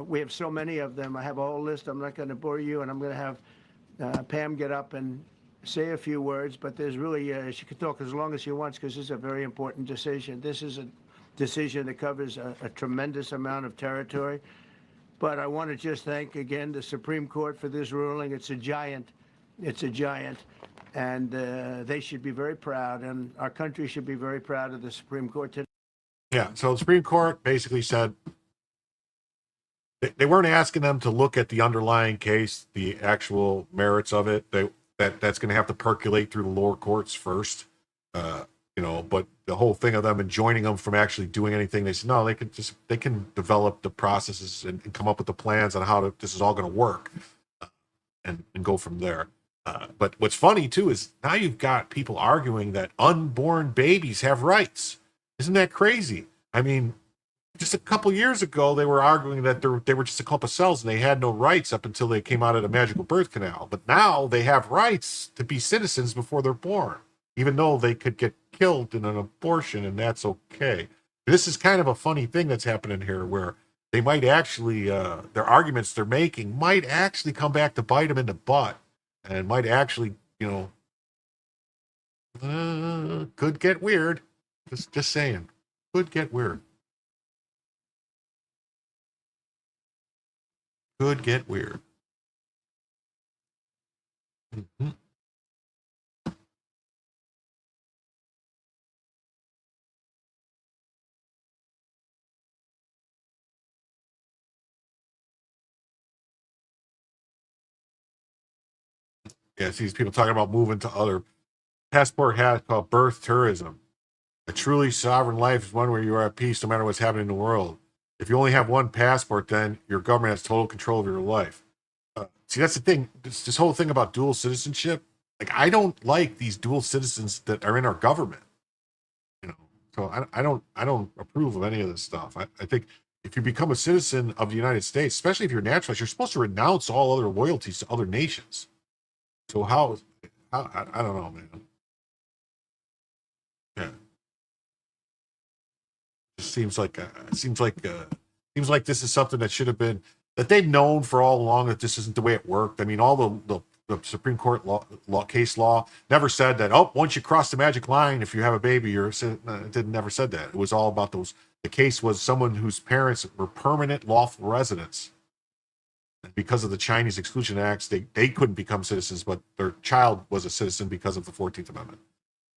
We have so many of them. I have a whole list. I'm not going to bore you, and I'm going to have Pam get up and say a few words, but there's really, she could talk as long as she wants because this is a very important decision. This is decision that covers a tremendous amount of territory. But I want to just thank again the Supreme Court for this ruling. It's a giant. It's a giant. And they should be very proud, and our country should be very proud of the Supreme Court today. Yeah, so the Supreme Court basically said they weren't asking them to look at the underlying case, the actual merits of it. That's going to have to percolate through the lower courts first, But the whole thing of them enjoining them from actually doing anything, they said no, they can develop the processes and come up with the plans on how this is all going to work, and go from there. But what's funny too is now you've got people arguing that unborn babies have rights. Isn't that crazy? I mean, just a couple years ago, they were arguing that they were just a clump of cells and they had no rights up until they came out of the magical birth canal. But now they have rights to be citizens before they're born, even though they could get killed in an abortion, and that's okay. This is kind of a funny thing that's happening here, where they might actually, their arguments they're making might actually come back to bite them in the butt, and might actually, could get weird. Just saying, could get weird. Could get weird. Mm-hmm. Yeah, see these people talking about moving to other. Passport has called birth tourism. A truly sovereign life is one where you are at peace no matter what's happening in the world. If you only have one passport, then your government has total control of your life. See, that's the thing. This whole thing about dual citizenship. Like, I don't like these dual citizens that are in our government. So I don't approve of any of this stuff. I think if you become a citizen of the United States, especially if you're naturalized, you're supposed to renounce all other loyalties to other nations. So how I don't know, man. Yeah. It seems like this is something that should have been, that they've known for all along that this isn't the way it worked. I mean, all the Supreme Court case law never said that, once you cross the magic line, if you have a baby, it never said that. It was all about those. The case was someone whose parents were permanent lawful residents. And because of the Chinese Exclusion Acts, they couldn't become citizens, but their child was a citizen because of the 14th Amendment.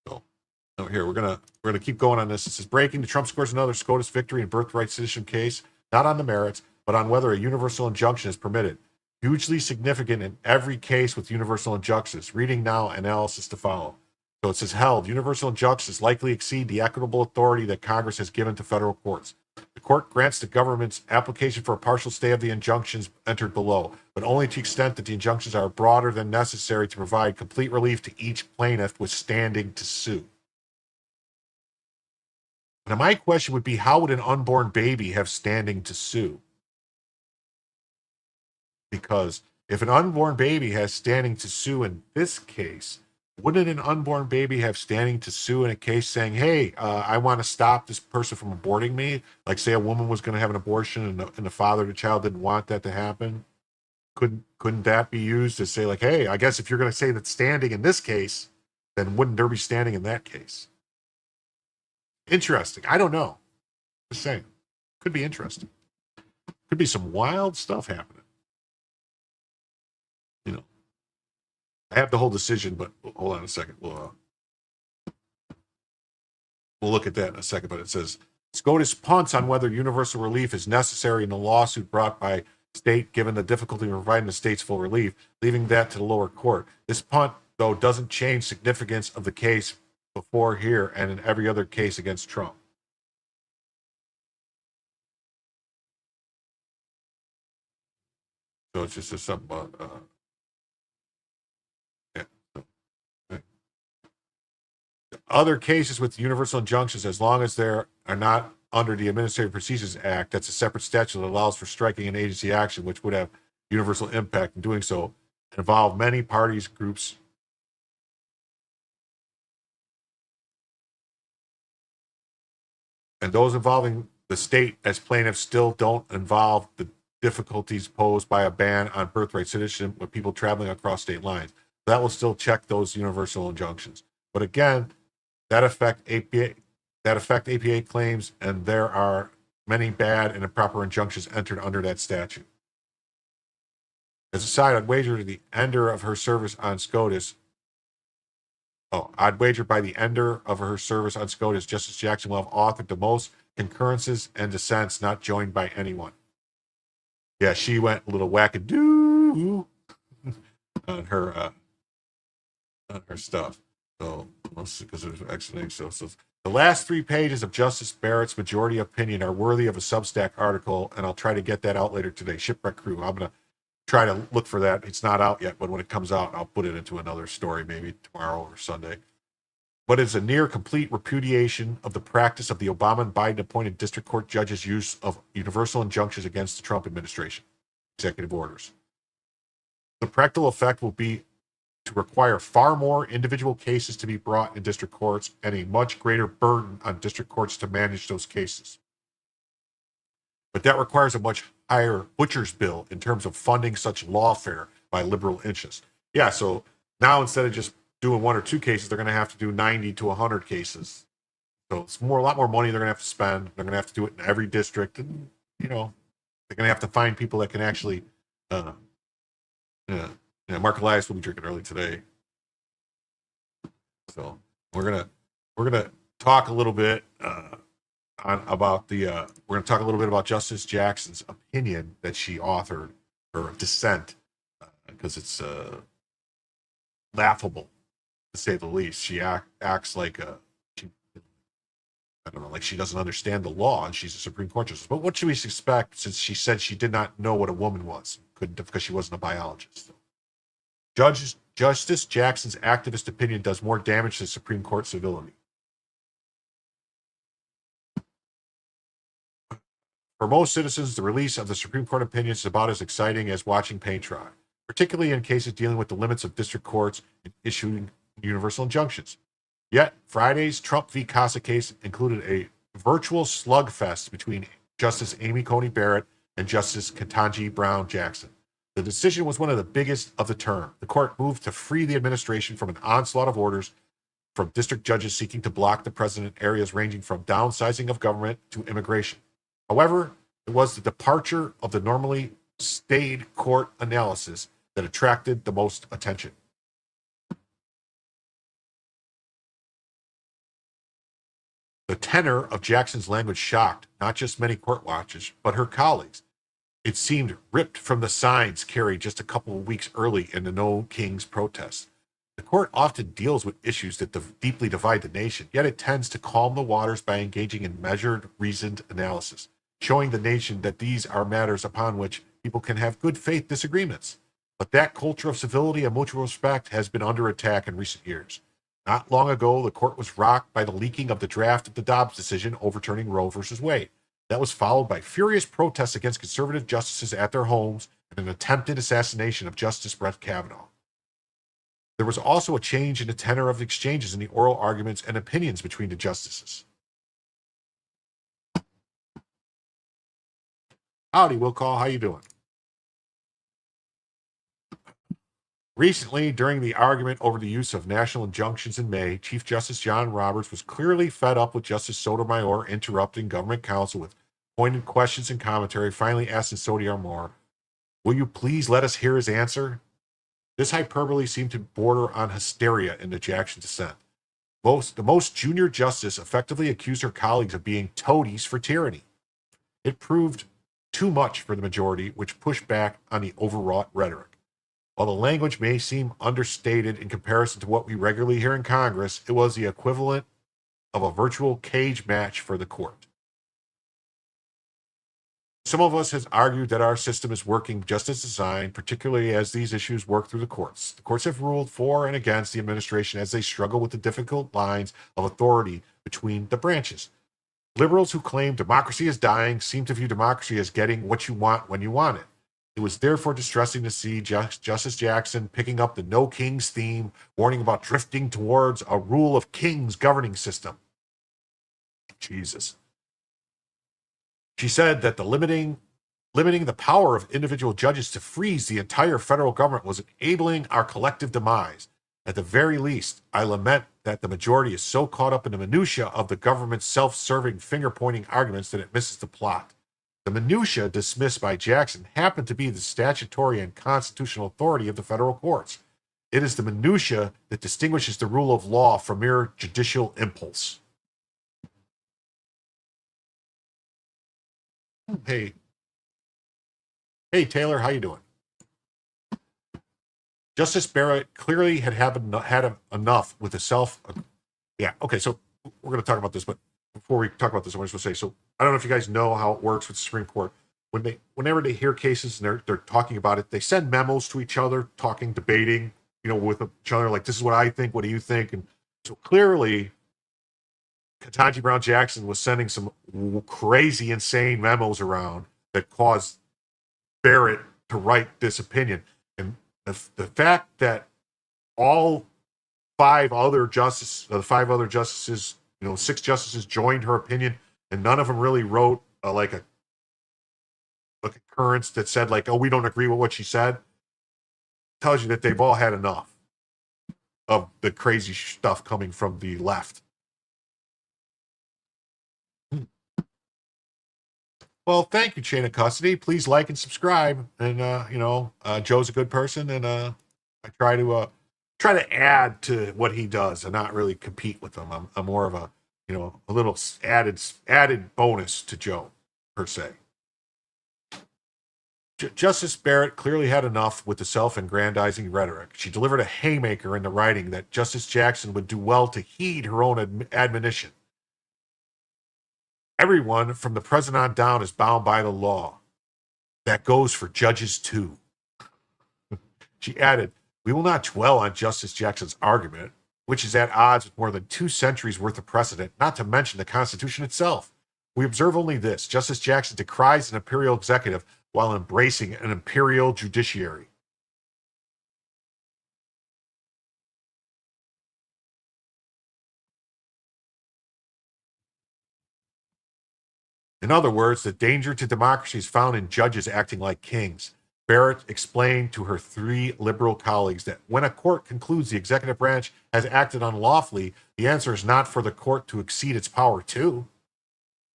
So here, we're gonna keep going on this. It says, breaking, Trump scores another SCOTUS victory in birthright citizenship case, not on the merits, but on whether a universal injunction is permitted. Hugely significant in every case with universal injunctions. Reading now, analysis to follow. So it says, held, universal injunctions likely exceed the equitable authority that Congress has given to federal courts. The court grants the government's application for a partial stay of the injunctions entered below, but only to the extent that the injunctions are broader than necessary to provide complete relief to each plaintiff with standing to sue. Now, my question would be, how would an unborn baby have standing to sue? Because if an unborn baby has standing to sue in this case, wouldn't an unborn baby have standing to sue in a case saying, hey, I want to stop this person from aborting me? Like, say a woman was going to have an abortion and the father of the child didn't want that to happen. Couldn't that be used to say, like, hey, I guess if you're going to say that standing in this case, then wouldn't there be standing in that case? Interesting. I don't know. Just saying. Could be interesting. Could be some wild stuff happening. I have the whole decision, but hold on a second. We'll look at that in a second. But it says, SCOTUS punts on whether universal relief is necessary in the lawsuit brought by state, given the difficulty in providing the state's full relief, leaving that to the lower court. This punt, though, doesn't change significance of the case before here and in every other case against Trump. So it's just something about... Other cases with universal injunctions, as long as they are not under the Administrative Procedures Act, that's a separate statute that allows for striking an agency action, which would have universal impact in doing so, involve many parties, groups. And those involving the state as plaintiffs still don't involve the difficulties posed by a ban on birthright citizenship with people traveling across state lines. That will still check those universal injunctions. But again, that affects that affect APA claims, and there are many bad and improper injunctions entered under that statute. As a side, I'd wager the ender of her service on SCOTUS. I'd wager by the ender of her service on SCOTUS, Justice Jackson will have authored the most concurrences and dissents not joined by anyone. Yeah, she went a little wackadoo on her stuff. So, because there's excellent. So the last 3 pages of Justice Barrett's majority opinion are worthy of a Substack article, and I'll try to get that out later today. Shipwreck Crew. I'm gonna try to look for that. It's not out yet, but when it comes out, I'll put it into another story, maybe tomorrow or Sunday. But it's a near complete repudiation of the practice of the Obama and Biden appointed district court judges' use of universal injunctions against the Trump administration, executive orders. The practical effect will be to require far more individual cases to be brought in district courts and a much greater burden on district courts to manage those cases. But that requires a much higher butcher's bill in terms of funding such lawfare by liberal interests. Yeah, so now instead of just doing 1 or 2 cases, they're going to have to do 90 to 100 cases. So it's a lot more money they're going to have to spend. They're going to have to do it in every district, and they're going to have to find people that can actually. Mark Elias will be drinking early today, so we're gonna talk a little bit about Justice Jackson's opinion that she authored, or dissent, because it's laughable to say the least. She acts like like she doesn't understand the law, and she's a Supreme Court justice. But what should we expect, since she said she did not know what a woman was, because she wasn't a biologist? Justice Jackson's activist opinion does more damage to Supreme Court civility. For most citizens, the release of the Supreme Court opinion is about as exciting as watching paint dry, particularly in cases dealing with the limits of district courts and issuing universal injunctions. Yet, Friday's Trump v. Casa case included a virtual slugfest between Justice Amy Coney Barrett and Justice Ketanji Brown Jackson. The decision was one of the biggest of the term. The court moved to free the administration from an onslaught of orders from district judges seeking to block the president in areas ranging from downsizing of government to immigration. However, it was the departure of the normally staid court analysis that attracted the most attention. The tenor of Jackson's language shocked not just many court watchers, but her colleagues. It seemed ripped from the signs carried just a couple of weeks early in the No Kings protests. The court often deals with issues that deeply divide the nation, yet it tends to calm the waters by engaging in measured, reasoned analysis, showing the nation that these are matters upon which people can have good faith disagreements. But that culture of civility and mutual respect has been under attack in recent years. Not long ago, the court was rocked by the leaking of the draft of the Dobbs decision overturning Roe v. Wade. That was followed by furious protests against conservative justices at their homes and an attempted assassination of Justice Brett Kavanaugh. There was also a change in the tenor of the exchanges in the oral arguments and opinions between the justices. Howdy, Will Call. How you doing? Recently, during the argument over the use of national injunctions in May, Chief Justice John Roberts was clearly fed up with Justice Sotomayor interrupting government counsel with pointed questions and commentary, finally asking Sotomayor, "Will you please let us hear his answer?" This hyperbole seemed to border on hysteria in the Jackson dissent. The most junior justice effectively accused her colleagues of being toadies for tyranny. It proved too much for the majority, which pushed back on the overwrought rhetoric. While the language may seem understated in comparison to what we regularly hear in Congress, it was the equivalent of a virtual cage match for the court. Some of us have argued that our system is working just as designed, particularly as these issues work through the courts. The courts have ruled for and against the administration as they struggle with the difficult lines of authority between the branches. Liberals who claim democracy is dying seem to view democracy as getting what you want when you want it. It was therefore distressing to see Justice Jackson picking up the No Kings theme, warning about drifting towards a rule of kings governing system. Jesus. She said that the limiting the power of individual judges to freeze the entire federal government was enabling our collective demise, At the very least, I lament that the majority is so caught up in the minutia of the government's self-serving finger-pointing arguments that it misses the plot. The minutia dismissed by Jackson happen to be the statutory and constitutional authority of the federal courts. It is the minutia that distinguishes the rule of law from mere judicial impulse. Hey, Taylor, how you doing? Justice Barrett clearly had enough with the self. Yeah, okay, so we're going to talk about this, but before we talk about this, I want to say, so I don't know if you guys know how it works with the Supreme Court. Whenever they hear cases and they're talking about it, they send memos to each other, talking, debating, with each other, like, this is what I think, what do you think? And so clearly, Ketanji Brown Jackson was sending some crazy, insane memos around that caused Barrett to write this opinion. And the fact that all the five other justices, 6 justices joined her opinion, and none of them really wrote a concurrence that said, like, oh, we don't agree with what she said, tells you that they've all had enough of the crazy stuff coming from the left. Well, thank you, Chain of Custody. Please like and subscribe. And Joe's a good person, and I try to add to what he does and not really compete with him. I'm more of a little added bonus to Joe, per se. Justice Barrett clearly had enough with the self-aggrandizing rhetoric. She delivered a haymaker in the writing that Justice Jackson would do well to heed her own admonition. Everyone from the president on down is bound by the law. That goes for judges too. She added, we will not dwell on Justice Jackson's argument, which is at odds with more than 2 centuries worth of precedent, not to mention the Constitution itself. We observe only this: Justice Jackson decries an imperial executive while embracing an imperial judiciary. In other words, the danger to democracy is found in judges acting like kings. Barrett explained to her 3 liberal colleagues that when a court concludes the executive branch has acted unlawfully, the answer is not for the court to exceed its power too.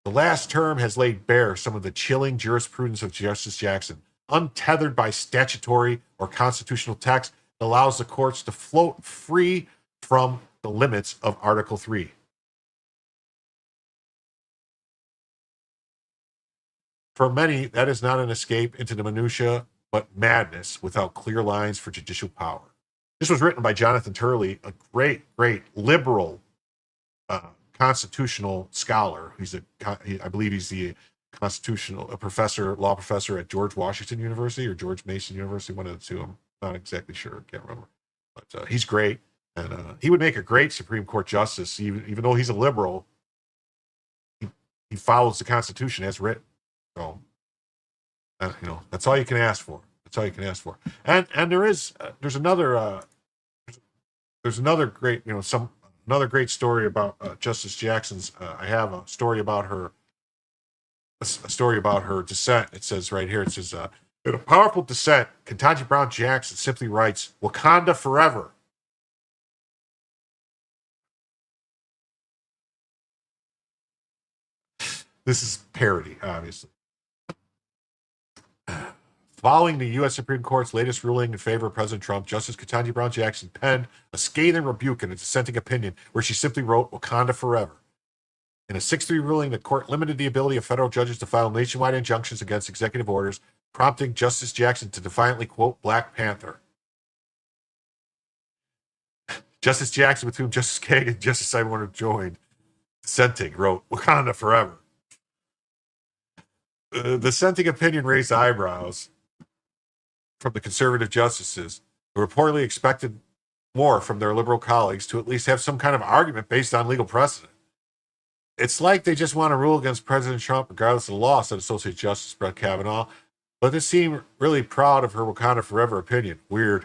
The last term has laid bare some of the chilling jurisprudence of Justice Jackson, untethered by statutory or constitutional text that allows the courts to float free from the limits of Article 3. For many, that is not an escape into the minutia, but madness without clear lines for judicial power. This was written by Jonathan Turley, a great liberal constitutional scholar. I believe he's the law professor at George Washington University or George Mason University, one of the two. I'm not exactly sure, can't remember. But he's great, and he would make a great Supreme Court justice, even though he's a liberal. He follows the Constitution as written. So, that's all you can ask for. That's all you can ask for. And there's another great, another great story about Justice Jackson's. I have a story about her dissent. It says right here, in a powerful dissent, Ketanji Brown Jackson simply writes, "Wakanda forever." This is parody, obviously. Following the U.S. Supreme Court's latest ruling in favor of President Trump, Justice Ketanji Brown Jackson penned a scathing rebuke in a dissenting opinion where she simply wrote, "Wakanda forever." In a 6-3 ruling, the court limited the ability of federal judges to file nationwide injunctions against executive orders, prompting Justice Jackson to defiantly quote Black Panther. Justice Jackson, with whom Justice Kagan and Justice Simon joined, dissenting, wrote, "Wakanda forever." The dissenting opinion raised eyebrows from the conservative justices, who reportedly expected more from their liberal colleagues to at least have some kind of argument based on legal precedent. It's like they just want to rule against President Trump regardless of the law, said Associate Justice Brett Kavanaugh. But they seemed really proud of her Wakanda forever opinion. Weird.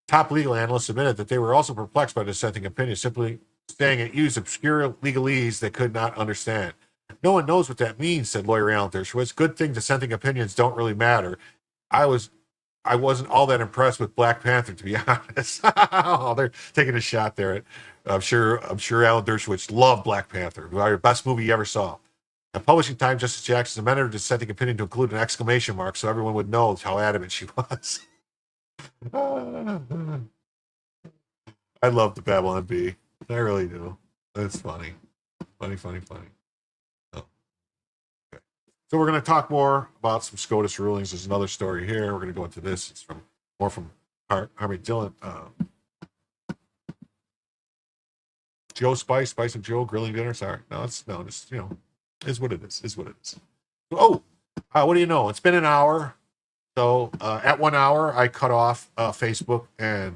Top legal analysts admitted that they were also perplexed by the dissenting opinion, simply saying it used obscure legalese they could not understand. No one knows what that means, said lawyer Alan Dershowitz. Good thing dissenting opinions don't really matter. I I wasn't all that impressed with Black Panther, to be honest. Oh, they're taking a shot there. I'm sure Alan Dershowitz loved Black Panther, the best movie he ever saw. At Publishing Time, Justice Jackson amended her dissenting opinion to include an exclamation mark so everyone would know how adamant she was. I love the Babylon Bee. I really do. That's funny. Funny. Oh. Okay. So we're going to talk more about some SCOTUS rulings. There's another story here. We're going to go into this. It's from Harvey Dillon. Joe Spice and Joe grilling dinner. Sorry. Just, is what it is. Oh, what do you know? It's been an hour. So at 1 hour, I cut off Facebook and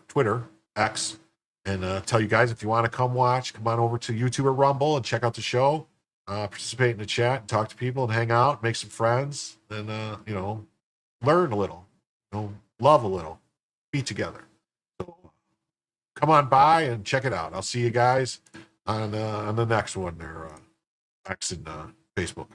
Twitter, X, and tell you guys if you want to come watch, come on over to YouTube or Rumble and check out the show. Participate in the chat, and talk to people, and hang out, make some friends, and learn a little, love a little, be together. So come on by and check it out. I'll see you guys on the next one there, X and Facebook.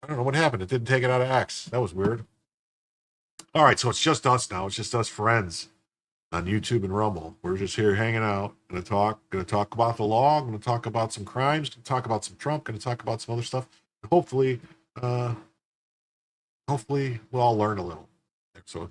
I don't know what happened. It didn't take it out of X. That was weird. All right, so it's just us now. It's just us friends on YouTube and Rumble. We're just here hanging out. Gonna talk about the law. Gonna talk about some crimes. Gonna talk about some Trump. Gonna talk about some other stuff. Hopefully we'll all learn a little. So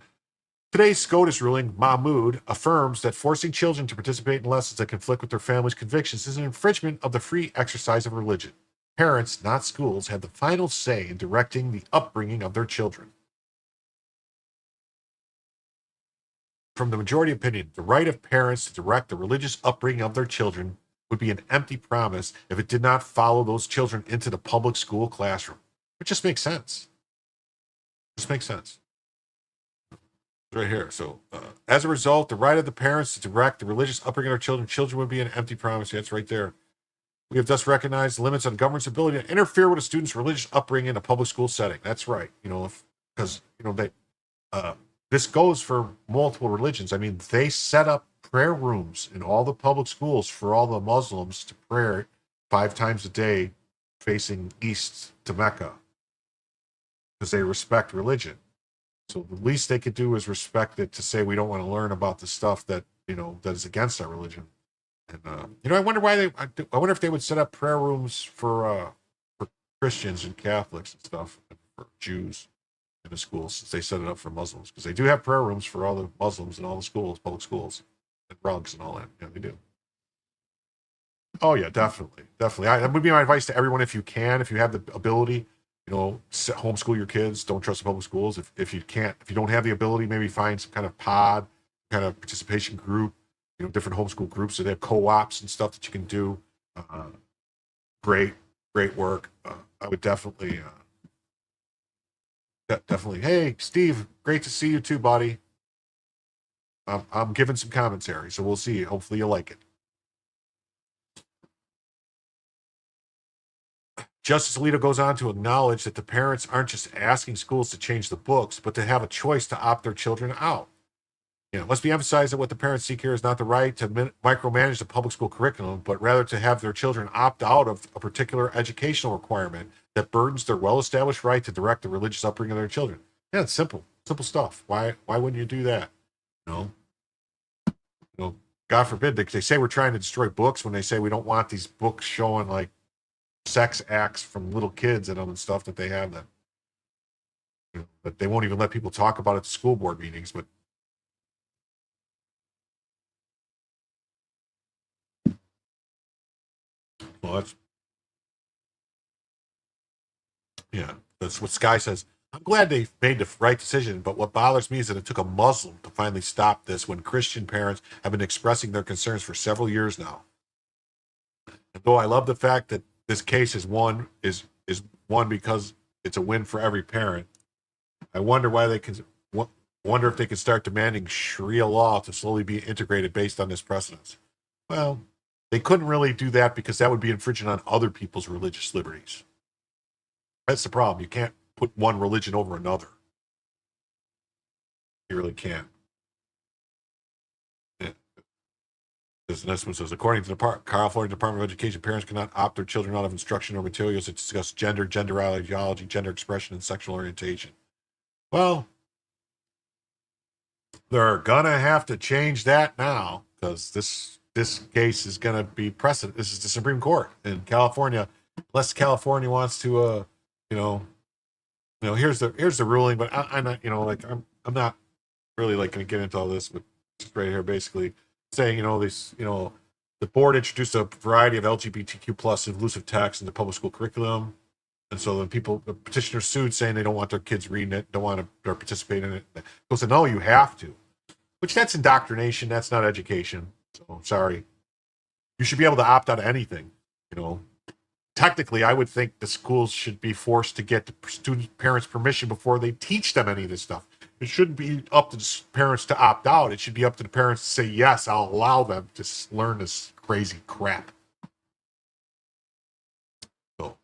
today's SCOTUS ruling, Mahmoud, affirms that forcing children to participate in lessons that conflict with their family's convictions is an infringement of the free exercise of religion. Parents, not schools, have the final say in directing the upbringing of their children. From the majority opinion, the right of parents to direct the religious upbringing of their children would be an empty promise if it did not follow those children into the public school classroom. It just makes sense. Right here. So, as a result, the right of the parents to direct the religious upbringing of their children would be an empty promise. Yeah, it's right there. We have thus recognized the limits on government's ability to interfere with a student's religious upbringing in a public school setting. That's right. This goes for multiple religions. I mean, they set up prayer rooms in all the public schools for all the Muslims to pray 5 times a day facing east to Mecca because they respect religion. So the least they could do is respect it to say we don't want to learn about the stuff that, that is against our religion. And I wonder I wonder if they would set up prayer rooms for Christians and Catholics and stuff, and for Jews in the schools, since they set it up for Muslims, because they do have prayer rooms for all the Muslims in all the schools, public schools, and rugs and all that. Yeah, they do. Oh yeah, definitely. That would be my advice to everyone. If you have the ability, homeschool your kids. Don't trust the public schools. If you don't have the ability, maybe find some kind of pod, kind of participation group. Different homeschool groups that have co-ops and stuff that you can do. Great work. I would definitely. Hey, Steve, great to see you too, buddy. I'm giving some commentary, so we'll see. Hopefully you like it. Justice Alito goes on to acknowledge that the parents aren't just asking schools to change the books, but to have a choice to opt their children out. It must be emphasized that what the parents seek here is not the right to micromanage the public school curriculum, but rather to have their children opt out of a particular educational requirement that burdens their well-established right to direct the religious upbringing of their children. Yeah, it's simple stuff. Why wouldn't you do that? God forbid they say we're trying to destroy books when they say we don't want these books showing like sex acts from little kids in them and stuff that they have that. But they won't even let people talk about it at school board meetings. But well, that's what Sky says. I'm glad they made the right decision, but what bothers me is that it took a Muslim to finally stop this when Christian parents have been expressing their concerns for several years now. And though I love the fact that this case is won because it's a win for every parent, I wonder if they can start demanding Sharia law to slowly be integrated based on this precedence. Well, they couldn't really do that because that would be infringing on other people's religious liberties. That's the problem. You can't put one religion over another. You really can't. This one says, according to the California Department of Education, parents cannot opt their children out of instruction or materials that discuss gender, gender ideology, gender expression, and sexual orientation. Well, they're gonna have to change that now because this case is gonna be precedent. This is the Supreme Court in California. Unless California wants to, here's the ruling, but I'm not, I'm not really like gonna get into all this, but just right here, basically saying, the board introduced a variety of LGBTQ plus inclusive text in the public school curriculum. And so the petitioners sued saying they don't want their kids reading it, don't want to participate in it. They said, no, you have to, which that's indoctrination. That's not education. So sorry. You should be able to opt out of anything. Technically, I would think the schools should be forced to get the students' parents' permission before they teach them any of this stuff. It shouldn't be up to the parents to opt out. It should be up to the parents to say, yes, I'll allow them to learn this crazy crap. So,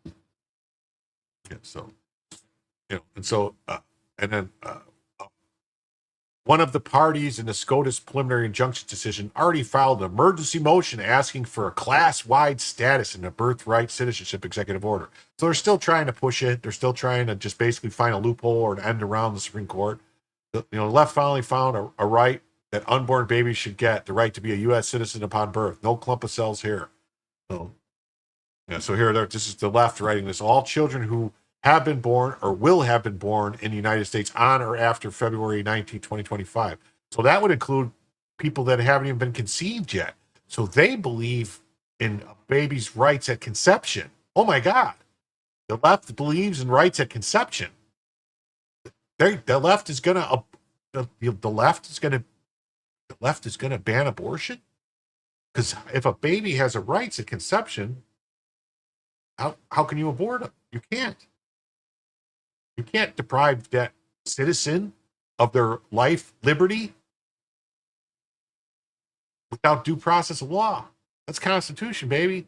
one of the parties in the SCOTUS preliminary injunction decision already filed an emergency motion asking for a class-wide status in the birthright citizenship executive order. So they're still trying to push it. They're still trying to just basically find a loophole or an end around the Supreme Court. The left finally found a right that unborn babies should get, the right to be a U.S. citizen upon birth. No clump of cells here. So here, this is the left writing this. All children who have been born or will have been born in the United States on or after February 19, 2025. So that would include people that haven't even been conceived yet. So they believe in a baby's rights at conception. Oh my God. The left believes in rights at conception. The left is gonna ban abortion? Because if a baby has a rights at conception, how can you abort them? You can't. You can't deprive that citizen of their life, liberty, without due process of law. That's Constitution, baby.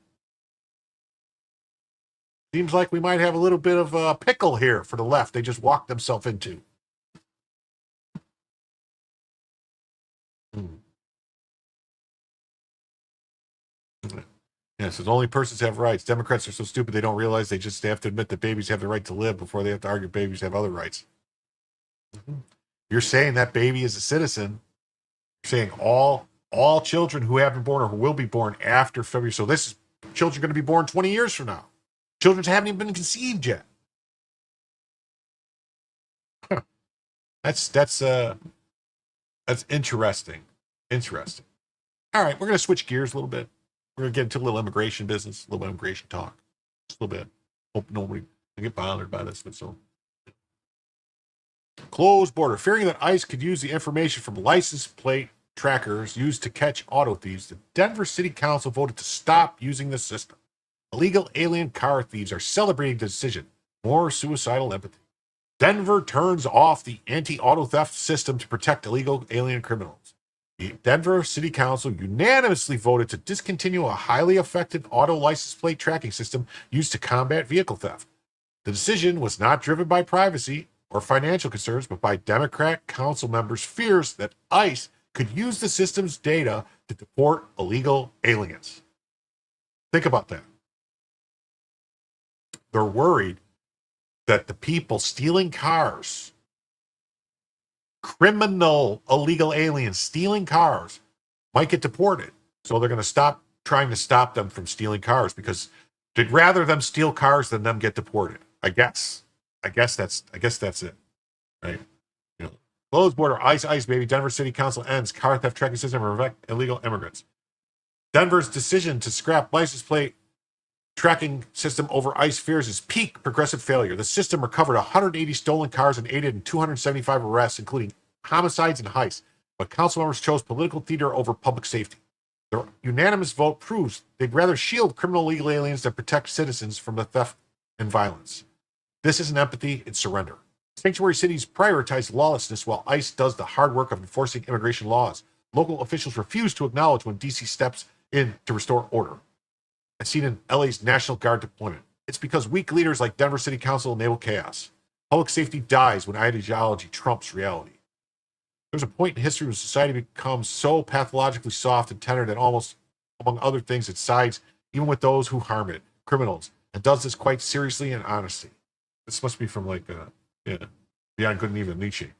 Seems like we might have a little bit of a pickle here for the left. They just walked themselves into. Yes, as only persons have rights. Democrats are so stupid they don't realize they just have to admit that babies have the right to live before they have to argue babies have other rights. You're saying that baby is a citizen. You're saying all children who have been born or who will be born after February. So this is children going to be born 20 years from now. Children haven't even been conceived yet. That's interesting. Interesting. All right, we're going to switch gears a little bit. We're going to get into a little immigration business, a little immigration talk. Just a little bit. Hope nobody can get bothered by this, but so. Closed border. Fearing that ICE could use the information from license plate trackers used to catch auto thieves, the Denver City Council voted to stop using the system. Illegal alien car thieves are celebrating the decision. More suicidal empathy. Denver turns off the anti-auto theft system to protect illegal alien criminals. The Denver City Council unanimously voted to discontinue a highly effective auto license plate tracking system used to combat vehicle theft. The decision was not driven by privacy or financial concerns, but by Democrat council members' fears that ICE could use the system's data to deport illegal aliens. Think about that. They're worried that the people stealing cars, criminal illegal aliens stealing cars, might get deported. So they're going to stop trying to stop them from stealing cars because they'd rather them steal cars than them get deported. I guess that's it. Right? Closed border, ICE, baby. Denver City Council ends car theft tracking system to protect illegal immigrants. Denver's decision to scrap license plate tracking system over ICE fears is peak progressive failure. The system recovered 180 stolen cars and aided in 275 arrests, including homicides and heists. But council members chose political theater over public safety. Their unanimous vote proves they'd rather shield criminal illegal aliens than protect citizens from the theft and violence. This isn't empathy, it's surrender. Sanctuary cities prioritize lawlessness while ICE does the hard work of enforcing immigration laws. Local officials refuse to acknowledge when DC steps in to restore order. As seen in LA's National Guard deployment. It's because weak leaders like Denver City Council enable chaos. Public safety dies when ideology trumps reality. There's a point in history when society becomes so pathologically soft and tender that almost, among other things, it sides even with those who harm it, criminals, and does this quite seriously and honestly. This must be from Beyond Good and Evil, Nietzsche.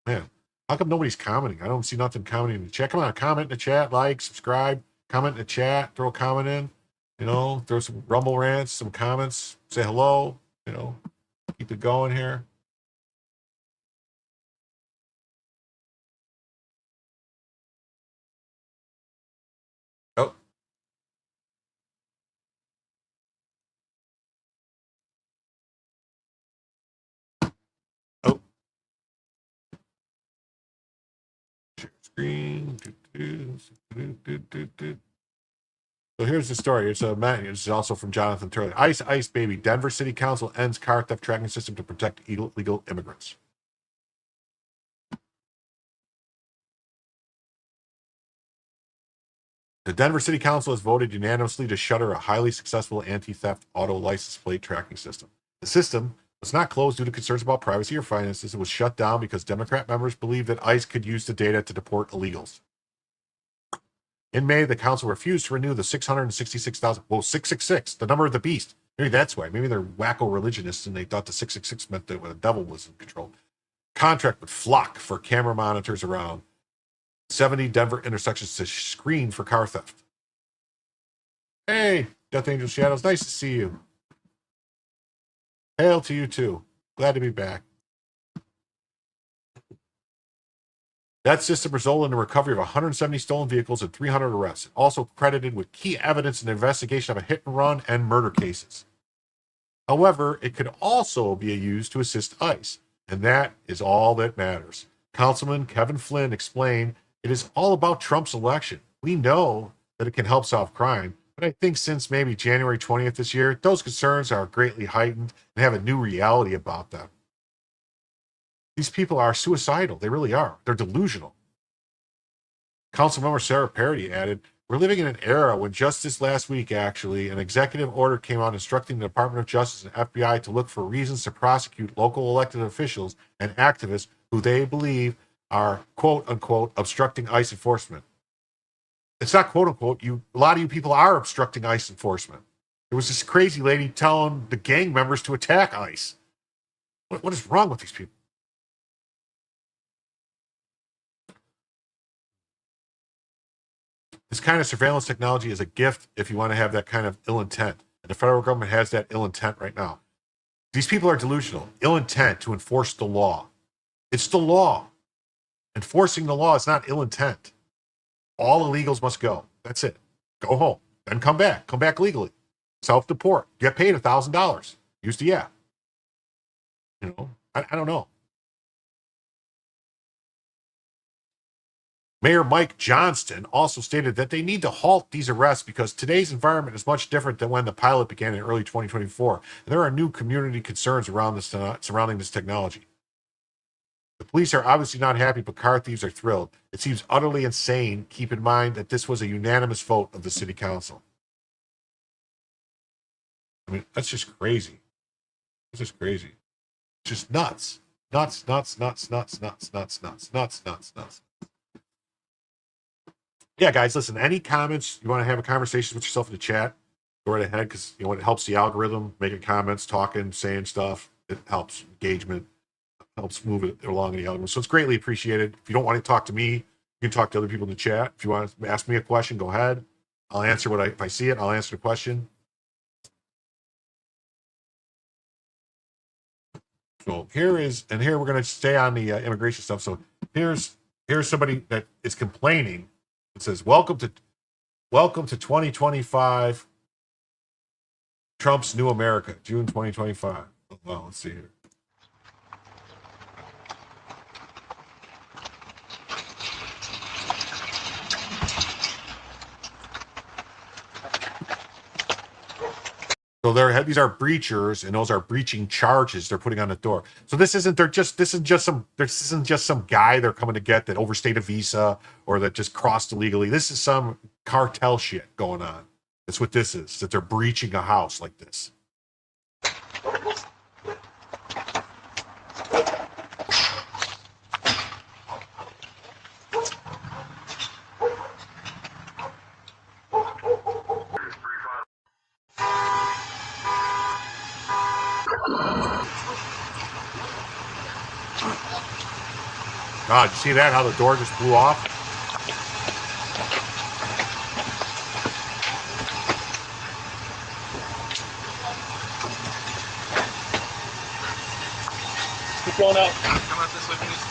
Man, how come nobody's commenting? I don't see nothing commenting in the chat. Come on, comment in the chat, like, subscribe, comment in the chat, throw a comment in, throw some rumble rants, some comments, say hello, keep it going here. Oh. Share screen. So here's the story. It's also from Jonathan Turley. Ice, baby. Denver City Council ends car theft tracking system to protect illegal immigrants. The Denver City Council has voted unanimously to shutter a highly successful anti-theft auto license plate tracking system. The system was not closed due to concerns about privacy or finances. It was shut down because Democrat members believed that ICE could use the data to deport illegals. In May, the council refused to renew the 666, the number of the beast. Maybe that's why. Maybe they're wacko religionists and they thought the 666 meant that the devil was in control. Contract with Flock for camera monitors around 70 Denver intersections to screen for car theft. Hey, Death Angel Shadows, nice to see you. Hail to you too. Glad to be back. That system resulted in the recovery of 170 stolen vehicles and 300 arrests, also credited with key evidence in the investigation of a hit and run and murder cases. However, it could also be used to assist ICE, and that is all that matters. Councilman Kevin Flynn explained, it is all about Trump's election. We know that it can help solve crime, but I think since maybe January 20th this year, those concerns are greatly heightened and have a new reality about them. These people are suicidal. They really are. They're delusional. Councilmember Sarah Parody added, we're living in an era when just this last week, actually, an executive order came out instructing the Department of Justice and FBI to look for reasons to prosecute local elected officials and activists who they believe are, quote unquote, obstructing ICE enforcement. It's not quote unquote. A lot of you people are obstructing ICE enforcement. There was this crazy lady telling the gang members to attack ICE. What is wrong with these people? This kind of surveillance technology is a gift if you want to have that kind of ill intent. And the federal government has that ill intent right now. These people are delusional. Ill intent to enforce the law. It's the law. Enforcing the law is not ill intent. All illegals must go. That's it. Go home. Then come back. Come back legally. Self-deport. Get paid $1,000. Use the app. I don't know. Mayor Mike Johnston also stated that they need to halt these arrests because today's environment is much different than when the pilot began in early 2024. And there are new community concerns around surrounding this technology. The police are obviously not happy, but car thieves are thrilled. It seems utterly insane. Keep in mind that this was a unanimous vote of the city council. I mean, that's just crazy. It's just crazy. It's just nuts. Nuts. Yeah, guys, listen, any comments, you want to have a conversation with yourself in the chat, go right ahead, because it helps the algorithm, making comments, talking, saying stuff. It helps engagement, helps move it along in the algorithm. So it's greatly appreciated. If you don't want to talk to me, you can talk to other people in the chat. If you want to ask me a question, go ahead. I'll answer if I see it, I'll answer the question. So here we're going to stay on the immigration stuff. So here's somebody that is complaining. It says, welcome to 2025, Trump's New America, June 2025. Well, let's see here. So these are breachers, and those are breaching charges they're putting on the door. So this isn't just some guy they're coming to get that overstayed a visa or that just crossed illegally. This is some cartel shit going on. That's what this is, that they're breaching a house like this. God, you see that? How the door just blew off? Keep going out. Come out this way, please.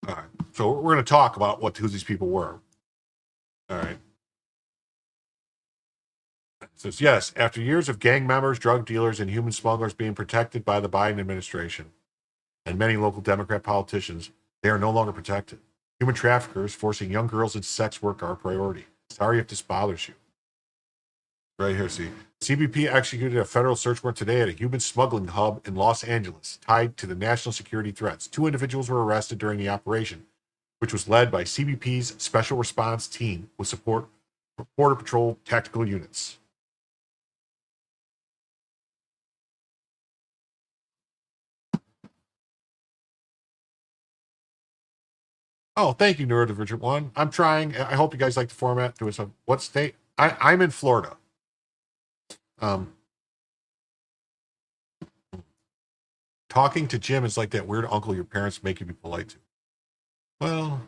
All right. So we're going to talk about who these people were. All right. It says, yes, after years of gang members, drug dealers, and human smugglers being protected by the Biden administration and many local Democrat politicians, they are no longer protected. Human traffickers forcing young girls into sex work are a priority. Sorry if this bothers you. Right here, see. CBP executed a federal search warrant today at a human smuggling hub in Los Angeles tied to the national security threats. 2 individuals were arrested during the operation, which was led by CBP's Special Response Team with support from Border Patrol tactical units. Oh, thank you, Neurodivergent One. I'm trying. I hope you guys like the format. What state? I'm in Florida. Talking to Jim is like that weird uncle your parents make you be polite to. Well,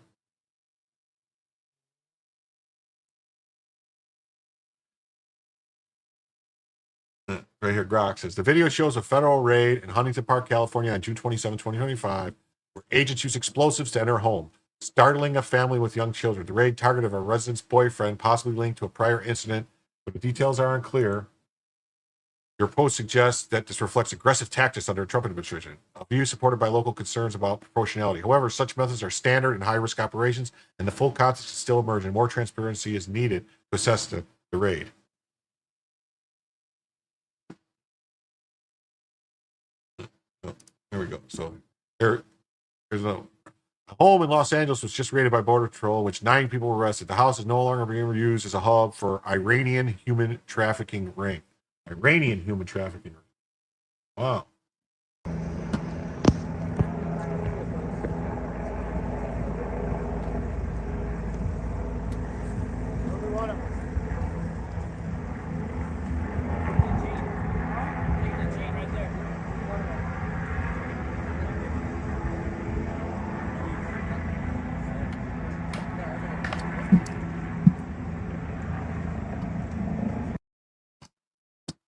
right here, Grok says, the video shows a federal raid in Huntington Park, California on June 27, 2025, where agents used explosives to enter a home, startling a family with young children. The raid targeted a resident's boyfriend, possibly linked to a prior incident, but the details are unclear. Your post suggests that this reflects aggressive tactics under a Trump administration, a view supported by local concerns about proportionality. However, such methods are standard in high-risk operations, and the full context is still emerging. More transparency is needed to assess the raid. Oh, there we go. So there's a home in Los Angeles was just raided by Border Patrol, which 9 people were arrested. The house is no longer being used as a hub for Iranian human trafficking ring. Iranian human trafficking ring. Wow.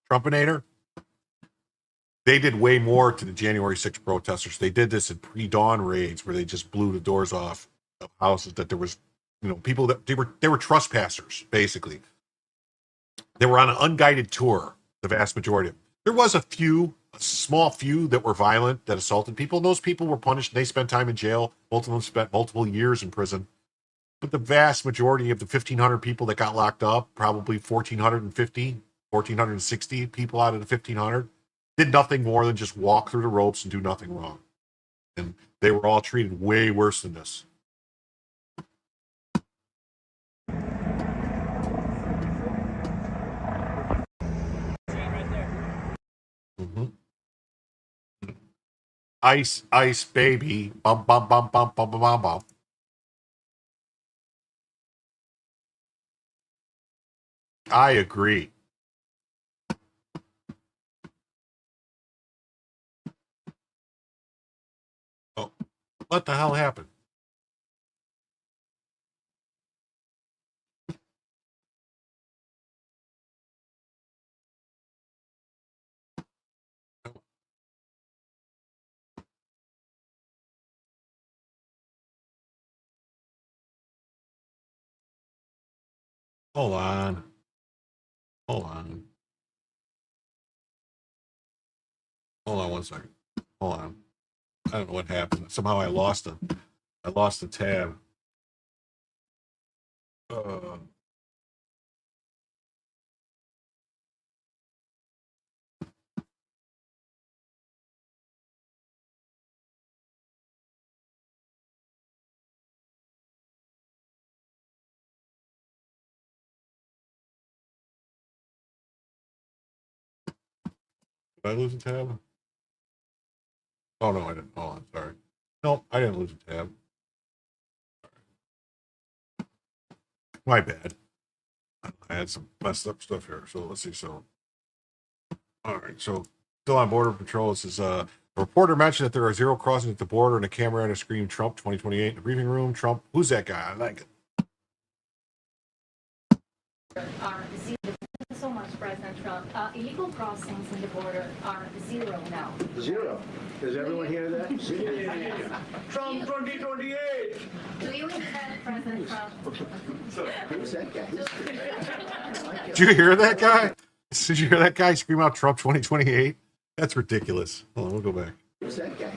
Trumpinator, they did way more to the January 6th protesters. They did this in pre-dawn raids where they just blew the doors off of houses that there was, people that they were trespassers, basically. They were on an unguided tour, the vast majority of them. There was a small few that were violent, that assaulted people, and those people were punished. They spent time in jail. Most of them spent multiple years in prison. But the vast majority of the 1,500 people that got locked up, probably 1,460 people out of the 1,500, did nothing more than just walk through the ropes and do nothing wrong. And they were all treated way worse than this. Mm-hmm. Ice, ice, baby. Bum, bum, bum, bum, bum, bum, bum, bum. I agree. Oh, what the hell happened? Hold on. Hold on. Hold on one second. Hold on. I don't know what happened. Somehow I lost the tab. Did I lose a tab? Oh, no, I didn't. Oh, I'm sorry. No, I didn't lose a tab. My bad. I had some messed up stuff here. So let's see. So, all right. So, still on Border Patrol. This is a reporter mentioned that there are 0 crossings at the border, and a camera and a screen Trump 2028 in the briefing room. Trump, who's that guy? I like it. Thank you so much, President Trump. Illegal crossings in the border are 0 now. 0. Does everyone hear that? 0. Trump 2028. Do you intend, President Trump? Who's that guy? Did you hear that guy? Did you hear that guy scream out Trump 2028? That's ridiculous. Hold on, we'll go back. Who's that guy?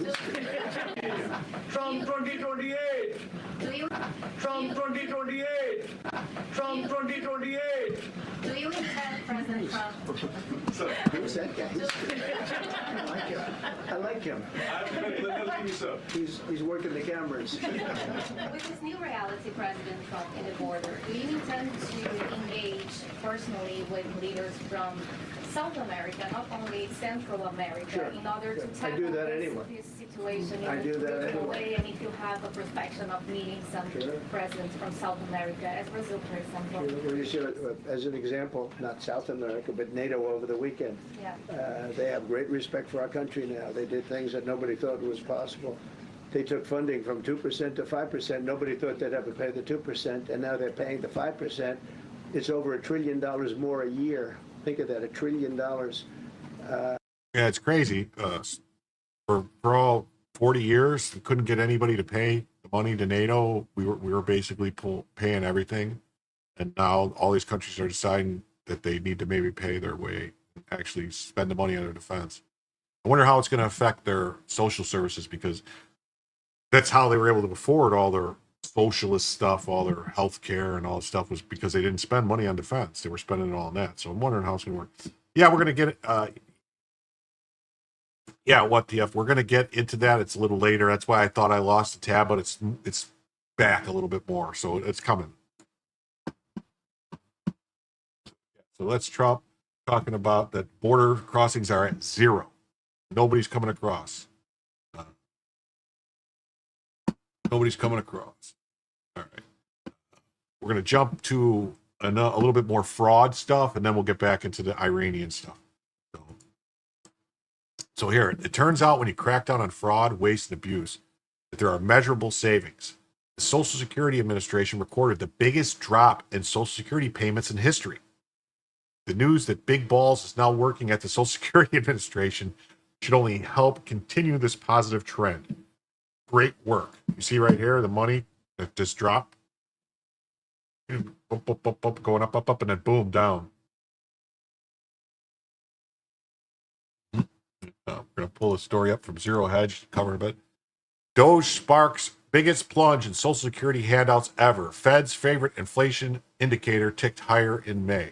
Trump 2028. Do you? Trump 2028. Trump 2028. Do you intend, President Trump? Who's that guy? I like him. He's working the cameras. With this new reality, President Trump, in the border, do you intend to engage personally with leaders from South America, not only Central America, Sure. in order to I do tackle that this, anyway. this situation in I a do that regional anyway. way? And if you have a perspective of meeting some presidents from South America, as Brazil, for example. Well, you see, as an example, not South America, but NATO over the weekend. Yeah. They have great respect for our country now. They did things that nobody thought was possible. They took funding from 2% to 5%. Nobody thought they'd ever pay the 2%, and now they're paying the 5%. It's over $1 trillion more a year. Think of that, $1 trillion. Yeah, it's crazy. For all 40 years, we couldn't get anybody to pay the money to NATO. We were basically paying everything, and now all these countries are deciding that they need to maybe pay their way and actually spend the money on their defense. I wonder how it's going to affect their social services, because that's how they were able to afford all their socialist stuff, all their health care and all this stuff, was because they didn't spend money on defense. They were spending it all on that. So I'm wondering how it's going to work. Yeah, we're going to get what the F? We're going to get into that. It's a little later. That's why I thought I lost the tab, but it's back a little bit more. So it's coming. So let's Trump talking about that border crossings are at 0. Nobody's coming across. Nobody's coming across. All right. We're going to jump to a little bit more fraud stuff, and then we'll get back into the Iranian stuff. So here, it turns out when you crack down on fraud, waste, and abuse, that there are measurable savings. The Social Security Administration recorded the biggest drop in Social Security payments in history. The news that Big Balls is now working at the Social Security Administration should only help continue this positive trend. Great work. You see right here, the money that just dropped. Going up, and then boom, down. We're going to pull a story up from Zero Hedge, cover a bit. Doge sparks biggest plunge in Social Security handouts ever. Fed's favorite inflation indicator ticked higher in May.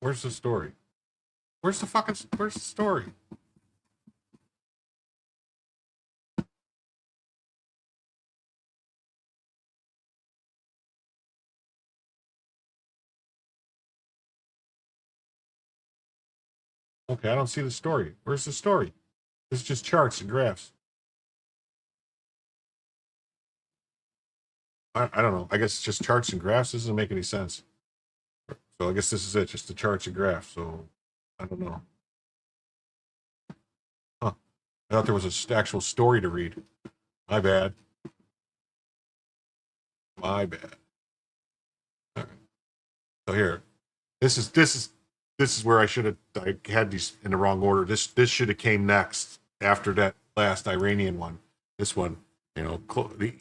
Where's the story? Where's the story? Okay, I don't see the story. Where's the story? It's just charts and graphs. I don't know. I guess it's just charts and graphs. This doesn't make any sense. So I guess this is it, just the charts and graphs. So I don't know. Huh. I thought there was an actual story to read. My bad. My bad. All right. So here, this is where I had these in the wrong order. This should have came next after that last Iranian one. This one, the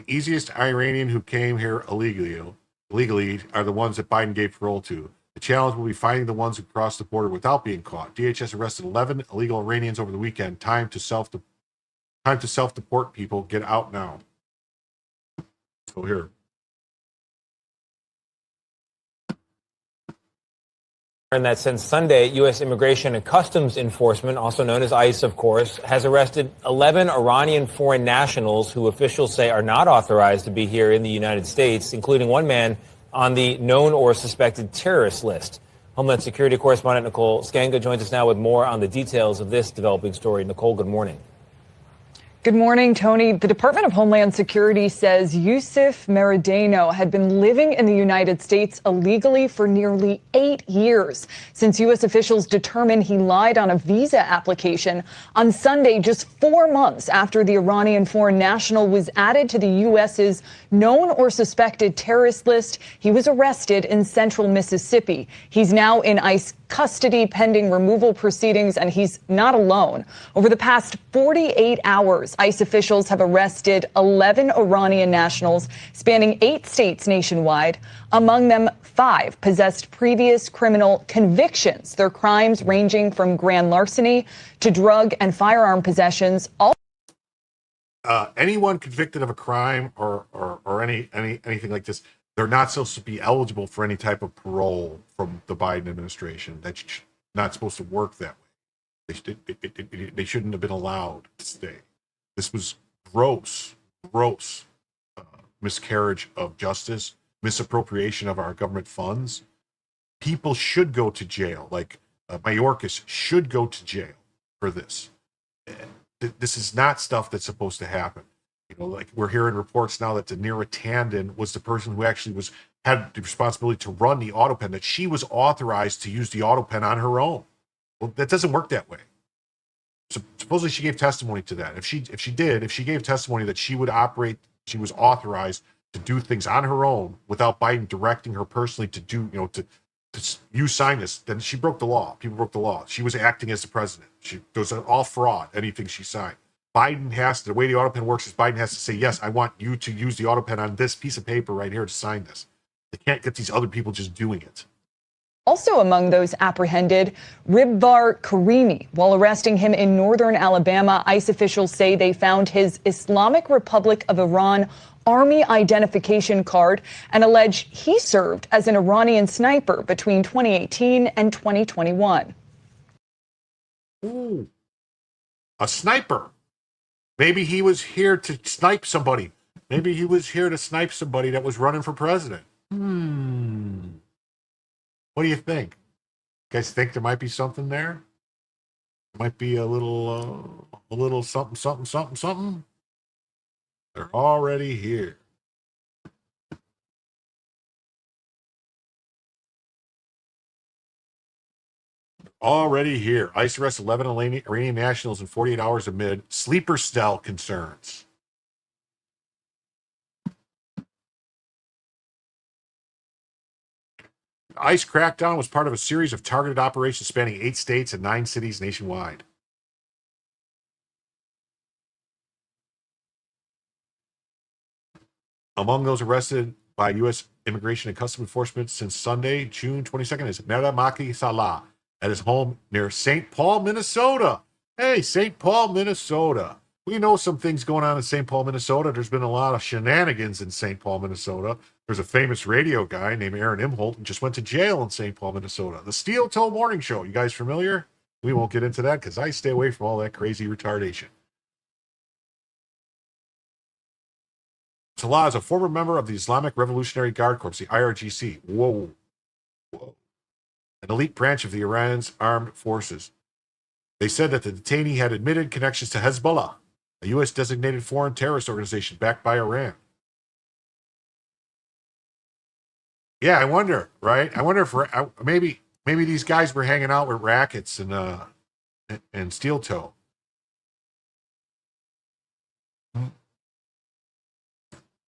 easiest Iranian who came here illegally are the ones that Biden gave parole to. The challenge will be finding the ones who crossed the border without being caught. DHS arrested 11 illegal Iranians over the weekend. Time to self-deport people. Get out now. So here. And that since Sunday, U.S. Immigration and Customs Enforcement, also known as ICE, of course, has arrested 11 Iranian foreign nationals who officials say are not authorized to be here in the United States, including one man on the known or suspected terrorist list. Homeland Security correspondent Nicole Skanga joins us now with more on the details of this developing story. Nicole, good morning. Good morning, Tony. The Department of Homeland Security says Yusuf Meridano had been living in the United States illegally for nearly 8 years since U.S. officials determined he lied on a visa application on Sunday, just 4 months after the Iranian foreign national was added to the U.S.'s known or suspected terrorist list. He was arrested in central Mississippi. He's now in ICE custody pending removal proceedings, and he's not alone. Over the past 48 hours, ICE officials have arrested 11 Iranian nationals spanning 8 states nationwide. Among them, 5 possessed previous criminal convictions, their crimes ranging from grand larceny to drug and firearm possessions. Anyone convicted of a crime or anything like this, they're not supposed to be eligible for any type of parole from the Biden administration. That's not supposed to work that way. They shouldn't have been allowed to stay. This was gross miscarriage of justice, misappropriation of our government funds. People should go to jail. Like Mayorkas should go to jail for this. This is not stuff that's supposed to happen. You know, like we're hearing reports now that Danira Tandon was the person who actually had the responsibility to run the auto pen, that she was authorized to use the auto pen on her own. Well, that doesn't work that way. So supposedly she gave testimony to that. If she gave testimony that she would operate, she was authorized to do things on her own without Biden directing her personally to do, you sign this, then she broke the law. People broke the law. She was acting as the president. It was all fraud, anything she signed. The way the auto pen works is Biden has to say, yes, I want you to use the auto pen on this piece of paper right here to sign this. They can't get these other people just doing it. Also among those apprehended, Ribvar Karimi. While arresting him in northern Alabama, ICE officials say they found his Islamic Republic of Iran Army identification card and allege he served as an Iranian sniper between 2018 and 2021. Ooh, a sniper. Maybe he was here to snipe somebody. Maybe he was here to snipe somebody that was running for president. What do you think? You guys think there might be something there? Might be a little something. They're already here. Already here. ICE arrests 11 Iranian nationals in 48 hours amid sleeper cell concerns. ICE crackdown was part of a series of targeted operations spanning 8 states and 9 cities nationwide. Among those arrested by U.S. Immigration and Customs Enforcement since Sunday, June 22nd, is Mera Maki Salah at his home near St. Paul, Minnesota. Hey, St. Paul, Minnesota. We know some things going on in St. Paul, Minnesota. There's been a lot of shenanigans in St. Paul, Minnesota. There's a famous radio guy named Aaron Imholt who just went to jail in St. Paul, Minnesota. The Steel Toe Morning Show. You guys familiar? We won't get into that because I stay away from all that crazy retardation. Salah is a former member of the Islamic Revolutionary Guard Corps, the IRGC. Whoa. An elite branch of the Iran's armed forces. They said that the detainee had admitted connections to Hezbollah, a U.S. designated foreign terrorist organization backed by Iran. Yeah, I wonder, right? I wonder if maybe these guys were hanging out with rackets and steel toe.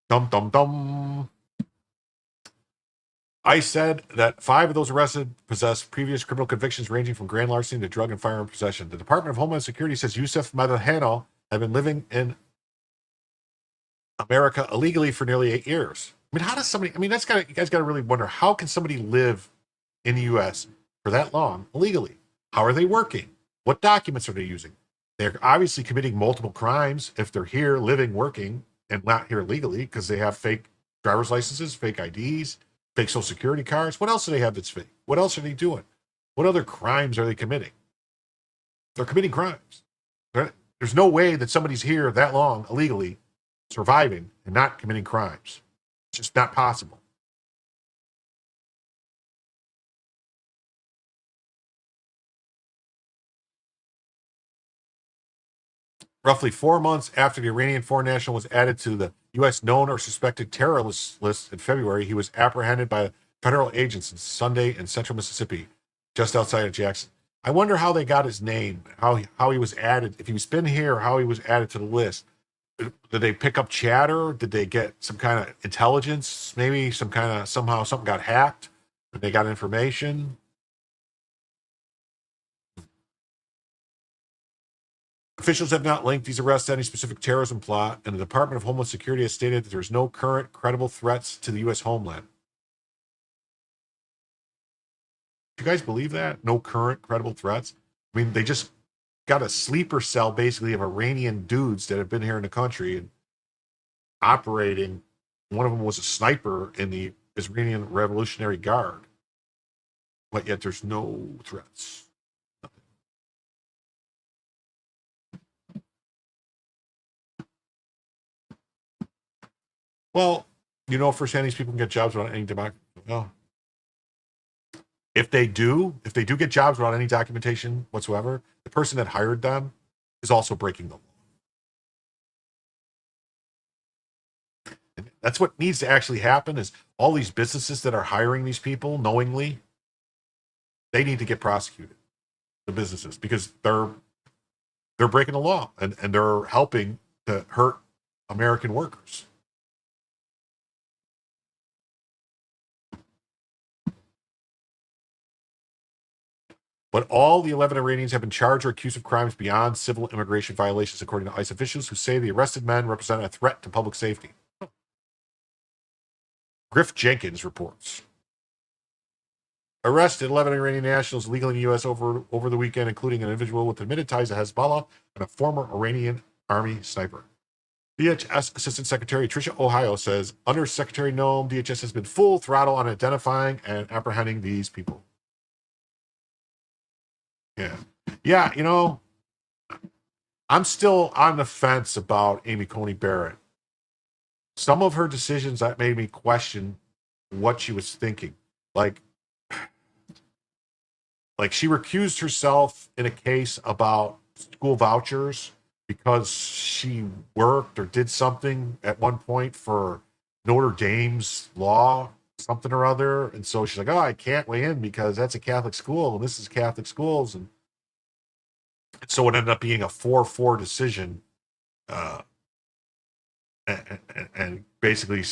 Dum dum dum. ICE said that 5 of those arrested possessed previous criminal convictions ranging from grand larceny to drug and firearm possession. The Department of Homeland Security says Yusuf Meridano had been living in America illegally for nearly 8 years. I mean, how does somebody? I mean, you guys got to really wonder, how can somebody live in the U.S. for that long illegally? How are they working? What documents are they using? They're obviously committing multiple crimes if they're here, living, working, and not here legally, because they have fake driver's licenses, fake IDs, fake social security cards. What else do they have that's fake? What else are they doing? What other crimes are they committing? They're committing crimes. There's no way that somebody's here that long illegally, surviving and not committing crimes. It's just not possible. Roughly 4 months after the Iranian foreign national was added to the U.S. known or suspected terrorist list in February, he was apprehended by federal agents in Sunday in central Mississippi, just outside of Jackson. I wonder how they got his name, how he was added, if he's been here, how he was added to the list. Did they pick up chatter? Did they get some kind of intelligence? Maybe somehow something got hacked? Did they got information? Officials have not linked these arrests to any specific terrorism plot, and the Department of Homeland Security has stated that there is no current credible threats to the U.S. homeland. Do you guys believe that? No current credible threats? I mean, they just got a sleeper cell, basically, of Iranian dudes that have been here in the country and operating. One of them was a sniper in the Iranian Revolutionary Guard. But yet there's no threats. Well, you know firsthand these people can get jobs without any democracy. Well, if they do get jobs without any documentation whatsoever, the person that hired them is also breaking the law. And that's what needs to actually happen is all these businesses that are hiring these people knowingly, they need to get prosecuted, the businesses, because they're breaking the law and they're helping to hurt American workers. But all the 11 Iranians have been charged or accused of crimes beyond civil immigration violations, according to ICE officials, who say the arrested men represent a threat to public safety. Griff Jenkins reports. Arrested 11 Iranian nationals legally in the U.S. over the weekend, including an individual with admitted ties to Hezbollah and a former Iranian army sniper. DHS Assistant Secretary Tricia Ohio says, Under Secretary Noam, DHS has been full throttle on identifying and apprehending these people. Yeah, you know, I'm still on the fence about Amy Coney Barrett. Some of her decisions that made me question what she was thinking. Like she recused herself in a case about school vouchers because she worked or did something at one point for Notre Dame's law, something or other. And so she's like, oh, I can't weigh in because that's a Catholic school and this is Catholic schools. And so it ended up being a 4-4 decision, and basically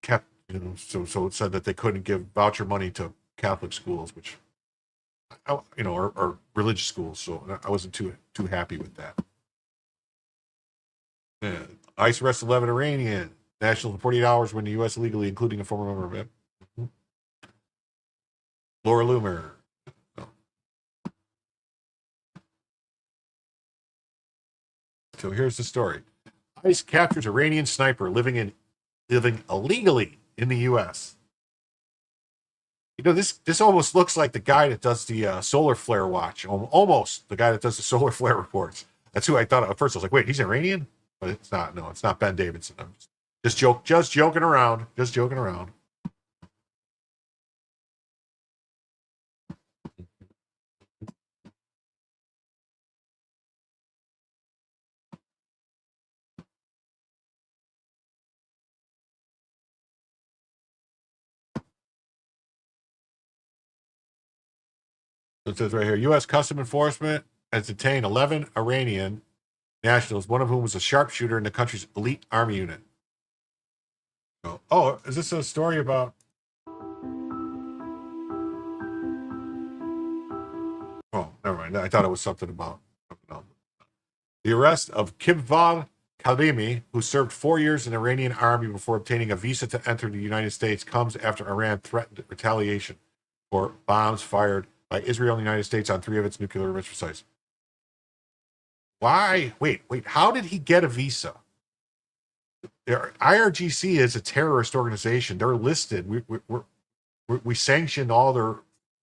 kept, you know, so it said that they couldn't give voucher money to Catholic schools, which, you know, are religious schools. So I wasn't too happy with that. ICE arrested 11 Iranian nationals in 48 hours when the U.S. illegally, including a former member of it. Laura Loomer. So here's the story. ICE captures Iranian sniper living illegally in the U.S. You know, this almost looks like the guy that does the solar flare watch. Almost the guy that does the solar flare reports. That's who I thought at first. I was like, wait, he's Iranian? But it's not. No, it's not Ben Davidson. I'm just joking around. Just joking around. It says right here, U.S. Custom Enforcement has detained 11 Iranian nationals, one of whom was a sharpshooter in the country's elite army unit. Oh, is this a story about... Oh, never mind. I thought it was something about... The arrest of Kibvad Kalimi, who served 4 years in the Iranian army before obtaining a visa to enter the United States, comes after Iran threatened retaliation for bombs fired by Israel and the United States on 3 of its nuclear enrichment sites. Why? Wait. How did he get a visa? IRGC is a terrorist organization. They're listed. We sanctioned all their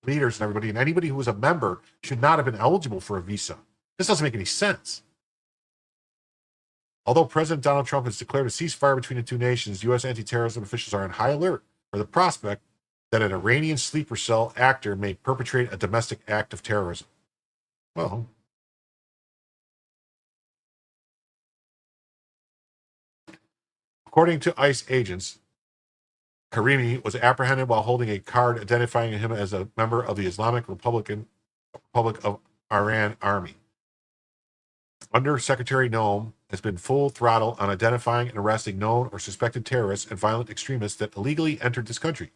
leaders and everybody, and anybody who was a member should not have been eligible for a visa. This doesn't make any sense. Although President Donald Trump has declared a ceasefire between the two nations, U.S. anti-terrorism officials are on high alert for the prospect that an Iranian sleeper cell actor may perpetrate a domestic act of terrorism. Well, according to ICE agents, Karimi was apprehended while holding a card identifying him as a member of the Islamic Republic of Iran Army. Under Secretary Noam has been full throttle on identifying and arresting known or suspected terrorists and violent extremists that illegally entered this country,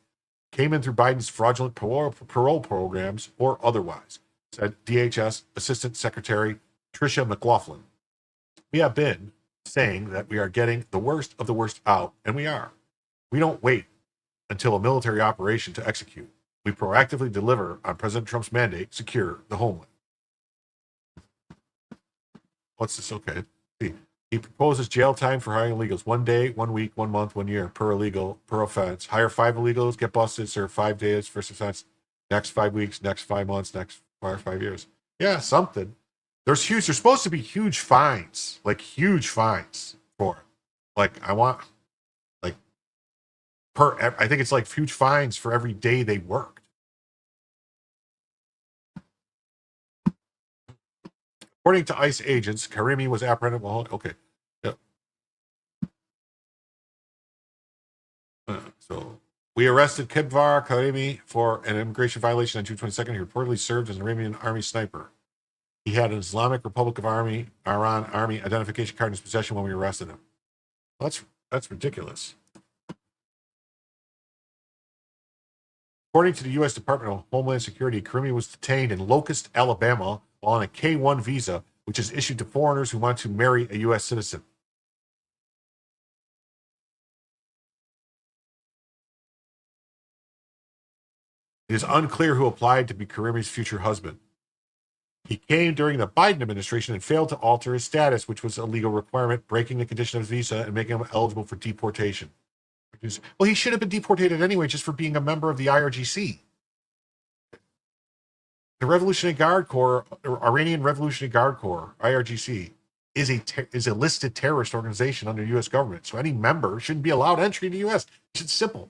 came in through Biden's fraudulent parole programs or otherwise, said DHS Assistant Secretary Tricia McLaughlin. We have been saying that we are getting the worst of the worst out, and we are. We don't wait until a military operation to execute. We proactively deliver on President Trump's mandate, secure the homeland. What's this? Okay. He proposes jail time for hiring illegals. 1 day, 1 week, 1 month, 1 year per illegal, per offense. Hire 5 illegals, get busted, serve 5 days, first offense, next 5 weeks, next 5 months, next 5 years. Yeah, something. There's supposed to be huge fines, like huge fines for it. Like, I think it's like huge fines for every day they worked. According to ICE agents, Karimi was apprehended while okay. Yep. So we arrested Kibvar Karimi for an immigration violation on June 22nd. He reportedly served as an Iranian army sniper. He had an Islamic Republic of Iran army identification card in his possession when we arrested him. Well, that's ridiculous. According to the U.S. Department of Homeland Security, Karimi was detained in Locust, Alabama, while on a K-1 visa, which is issued to foreigners who want to marry a U.S. citizen. It is unclear who applied to be Karimi's future husband. He came during the Biden administration and failed to alter his status, which was a legal requirement, breaking the condition of his visa and making him eligible for deportation. Well, he should have been deported anyway just for being a member of the IRGC. The Revolutionary Guard Corps, Iranian Revolutionary Guard Corps, IRGC, is a listed terrorist organization under the U.S. government. So any member shouldn't be allowed entry in the U.S. It's simple.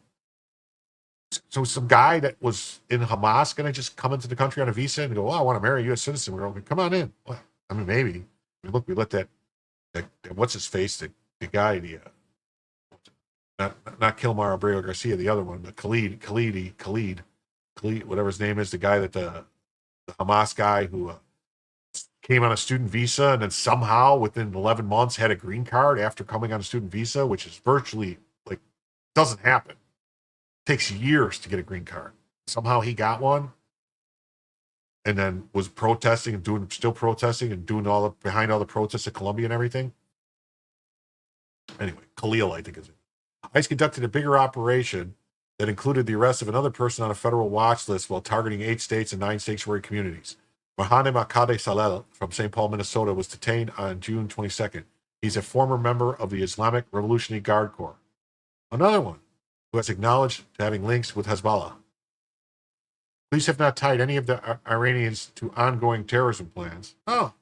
So some guy that was in Hamas going to just come into the country on a visa and go, "Oh, I want to marry a U.S. citizen." We're like, "Come on in." Well, I mean, maybe. I mean, look, we let that what's his face, the guy, not Kilmar Abreu Garcia, the other one, but Khalid, whatever his name is, the guy that the Hamas guy who came on a student visa and then somehow within 11 months had a green card after coming on a student visa, which is virtually doesn't happen. It takes years to get a green card. Somehow he got one and then was protesting and still protesting and doing behind all the protests in Colombia and everything. Anyway, Khalil, I think is it. ICE conducted a bigger operation that included the arrest of another person on a federal watch list while targeting 8 states and 9 sanctuary communities. Mohamed Akade Salel from St. Paul, Minnesota, was detained on June 22nd. He's a former member of the Islamic Revolutionary Guard Corps. Another one who has acknowledged having links with Hezbollah. Police have not tied any of the Iranians to ongoing terrorism plans. Oh.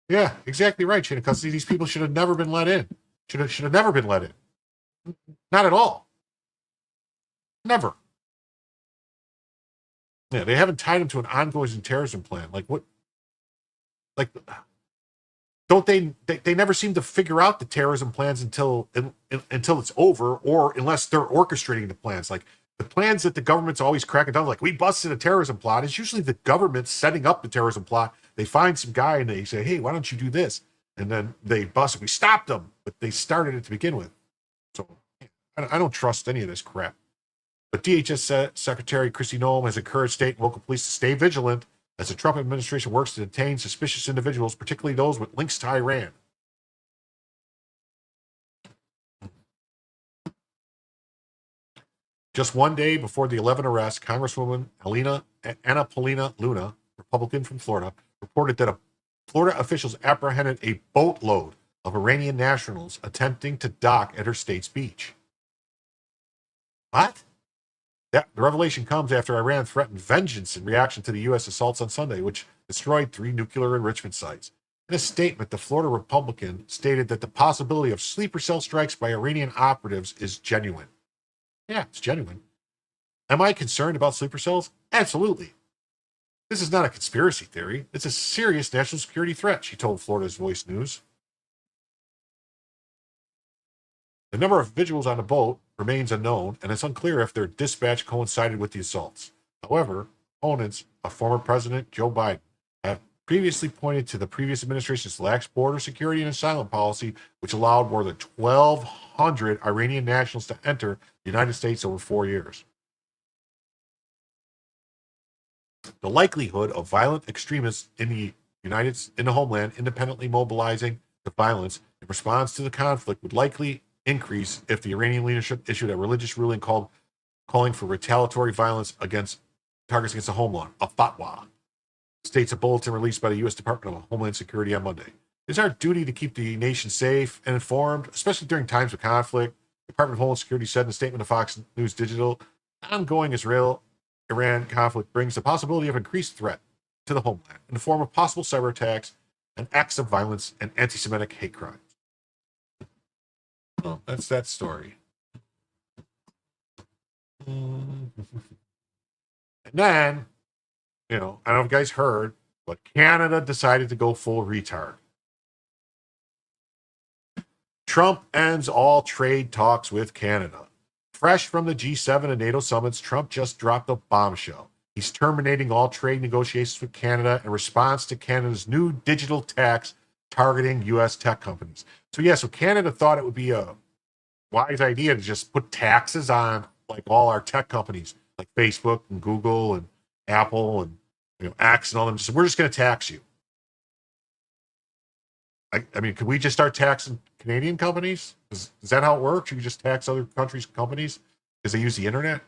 Yeah, exactly right, Shana, because these people should have never been let in. Should have never been let in. Not at all. Never. Yeah, they haven't tied them to an ongoing terrorism plan. Like what? Like, don't they never seem to figure out the terrorism plans until it's over, or unless they're orchestrating the plans. Like the plans that the government's always cracking down, like we busted a terrorism plot. It's usually the government setting up the terrorism plot. They find some guy and they say, "Hey, why don't you do this?" And then they bust it. We stopped them, but they started it to begin with. So I don't trust any of this crap. But DHS Secretary Kristi Noem has encouraged state and local police to stay vigilant as the Trump administration works to detain suspicious individuals, particularly those with links to Iran. Just 1 day before the 11 arrests, Congresswoman Anna Paulina Luna, Republican from Florida, reported that Florida officials apprehended a boatload of Iranian nationals attempting to dock at her state's beach. What? The revelation comes after Iran threatened vengeance in reaction to the U.S. assaults on Sunday, which destroyed 3 nuclear enrichment sites. In a statement, the Florida Republican stated that the possibility of sleeper cell strikes by Iranian operatives is genuine. Yeah, it's genuine. Am I concerned about sleeper cells? Absolutely. This is not a conspiracy theory. It's a serious national security threat, she told Florida's Voice News. The number of individuals on the boat remains unknown, and it's unclear if their dispatch coincided with the assaults. However, opponents of former President Joe Biden have previously pointed to the previous administration's lax border security and asylum policy, which allowed more than 1,200 Iranian nationals to enter the United States over 4 years. The likelihood of violent extremists in the homeland independently mobilizing the violence in response to the conflict would likely increase if the Iranian leadership issued a religious ruling calling for retaliatory violence against targets against the homeland, a fatwa, states a bulletin released by the U.S. Department of Homeland Security on Monday. It is our duty to keep the nation safe and informed, especially during times of conflict. The Department of Homeland Security said in a statement to Fox News Digital, ongoing Israel-Iran conflict brings the possibility of increased threat to the homeland in the form of possible cyber attacks and acts of violence and anti-Semitic hate crimes. Well, that's that story. And then, I don't know if you guys heard, but Canada decided to go full retard. Trump ends all trade talks with Canada. Fresh from the G7 and NATO summits, Trump just dropped a bombshell. He's terminating all trade negotiations with Canada in response to Canada's new digital tax targeting U.S. tech companies. So Canada thought it would be a wise idea to just put taxes on like all our tech companies, like Facebook and Google and Apple and X and all them. So we're just going to tax you. I mean, could we just start taxing Canadian companies? Is that how it works? You can just tax other countries' companies because they use the internet?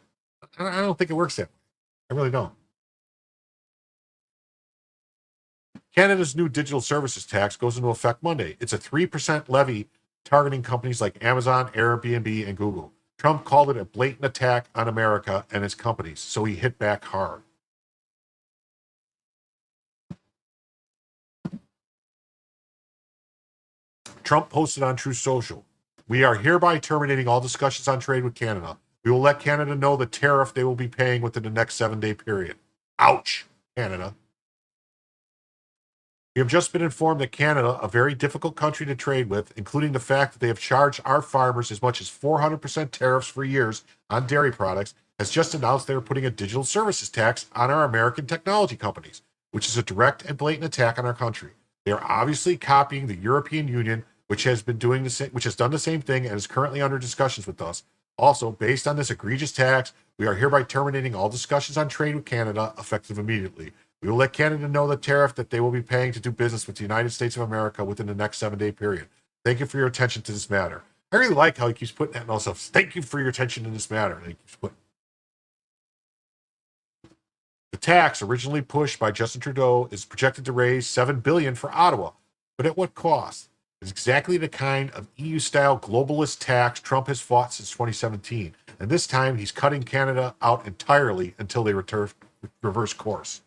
I don't think it works that way. I really don't. Canada's new digital services tax goes into effect Monday. It's a 3% levy targeting companies like Amazon, Airbnb, and Google. Trump called it a blatant attack on America and its companies, so he hit back hard. Trump posted on Truth Social, "We are hereby terminating all discussions on trade with Canada. We will let Canada know the tariff they will be paying within the next 7-day period." Ouch, Canada. We have just been informed that Canada, a very difficult country to trade with, including the fact that they have charged our farmers as much as 400% tariffs for years on dairy products, has just announced they are putting a digital services tax on our American technology companies, which is a direct and blatant attack on our country. They are obviously copying the European Union, which has done the same thing and is currently under discussions with us. Also, based on this egregious tax, we are hereby terminating all discussions on trade with Canada effective immediately. We will let Canada know the tariff that they will be paying to do business with the United States of America within the next 7-day period. Thank you for your attention to this matter. I really like how he keeps putting that in all stuff. Thank you for your attention to this matter. And he keeps putting. The tax, originally pushed by Justin Trudeau, is projected to raise $7 billion for Ottawa. But at what cost? It's exactly the kind of EU-style globalist tax Trump has fought since 2017. And this time, he's cutting Canada out entirely until they reverse course.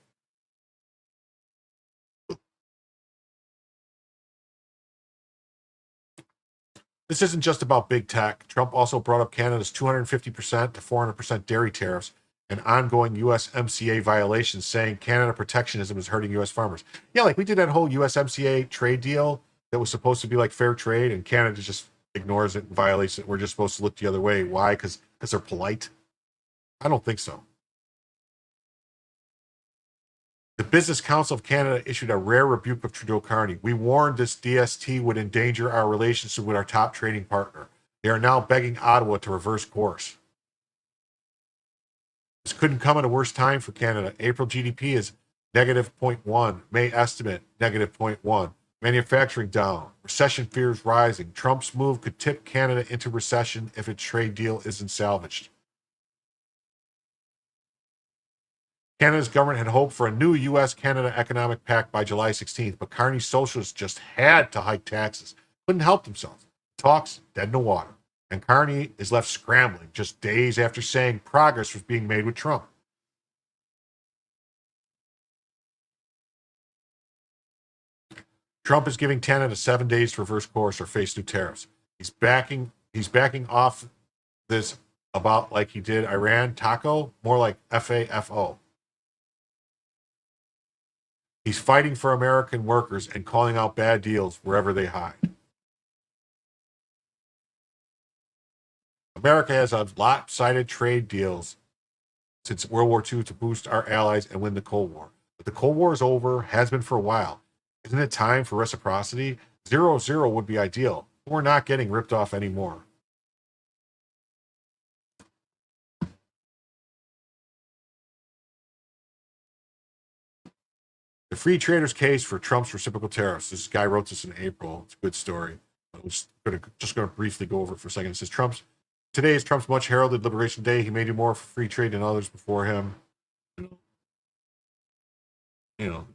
This isn't just about big tech. Trump also brought up Canada's 250% to 400% dairy tariffs and ongoing USMCA violations, saying Canada protectionism is hurting U.S. farmers. Yeah, like we did that whole USMCA trade deal that was supposed to be like fair trade, and Canada just ignores it and violates it. We're just supposed to look the other way. Why? Because they're polite? I don't think so. The Business Council of Canada issued a rare rebuke of Trudeau Carney. We warned this DST would endanger our relationship with our top trading partner. They are now begging Ottawa to reverse course. This couldn't come at a worse time for Canada. April GDP is negative 0.1. May estimate negative 0.1. Manufacturing down. Recession fears rising. Trump's move could tip Canada into recession if its trade deal isn't salvaged. Canada's government had hoped for a new U.S.-Canada economic pact by July 16th, but Carney's socialists just had to hike taxes. Couldn't help themselves. Talks dead in the water. and Carney is left scrambling just days after saying progress was being made with Trump. Trump is giving Canada 7 days to reverse course or face new tariffs. He's backing off this about like he did Iran, Taco, more like FAFO. He's fighting for American workers and calling out bad deals wherever they hide. America has a lopsided trade deals since World War II to boost our allies and win the Cold War. But the Cold War is over, has been for a while. Isn't it time for reciprocity? 0-0 would be ideal. We're not getting ripped off anymore. The free traders case for Trump's reciprocal tariffs. This guy wrote this in April. It's a good story. I'm just going to briefly go over it for a second. It says today is Trump's much heralded Liberation Day. He may do more for free trade than others before him. You know,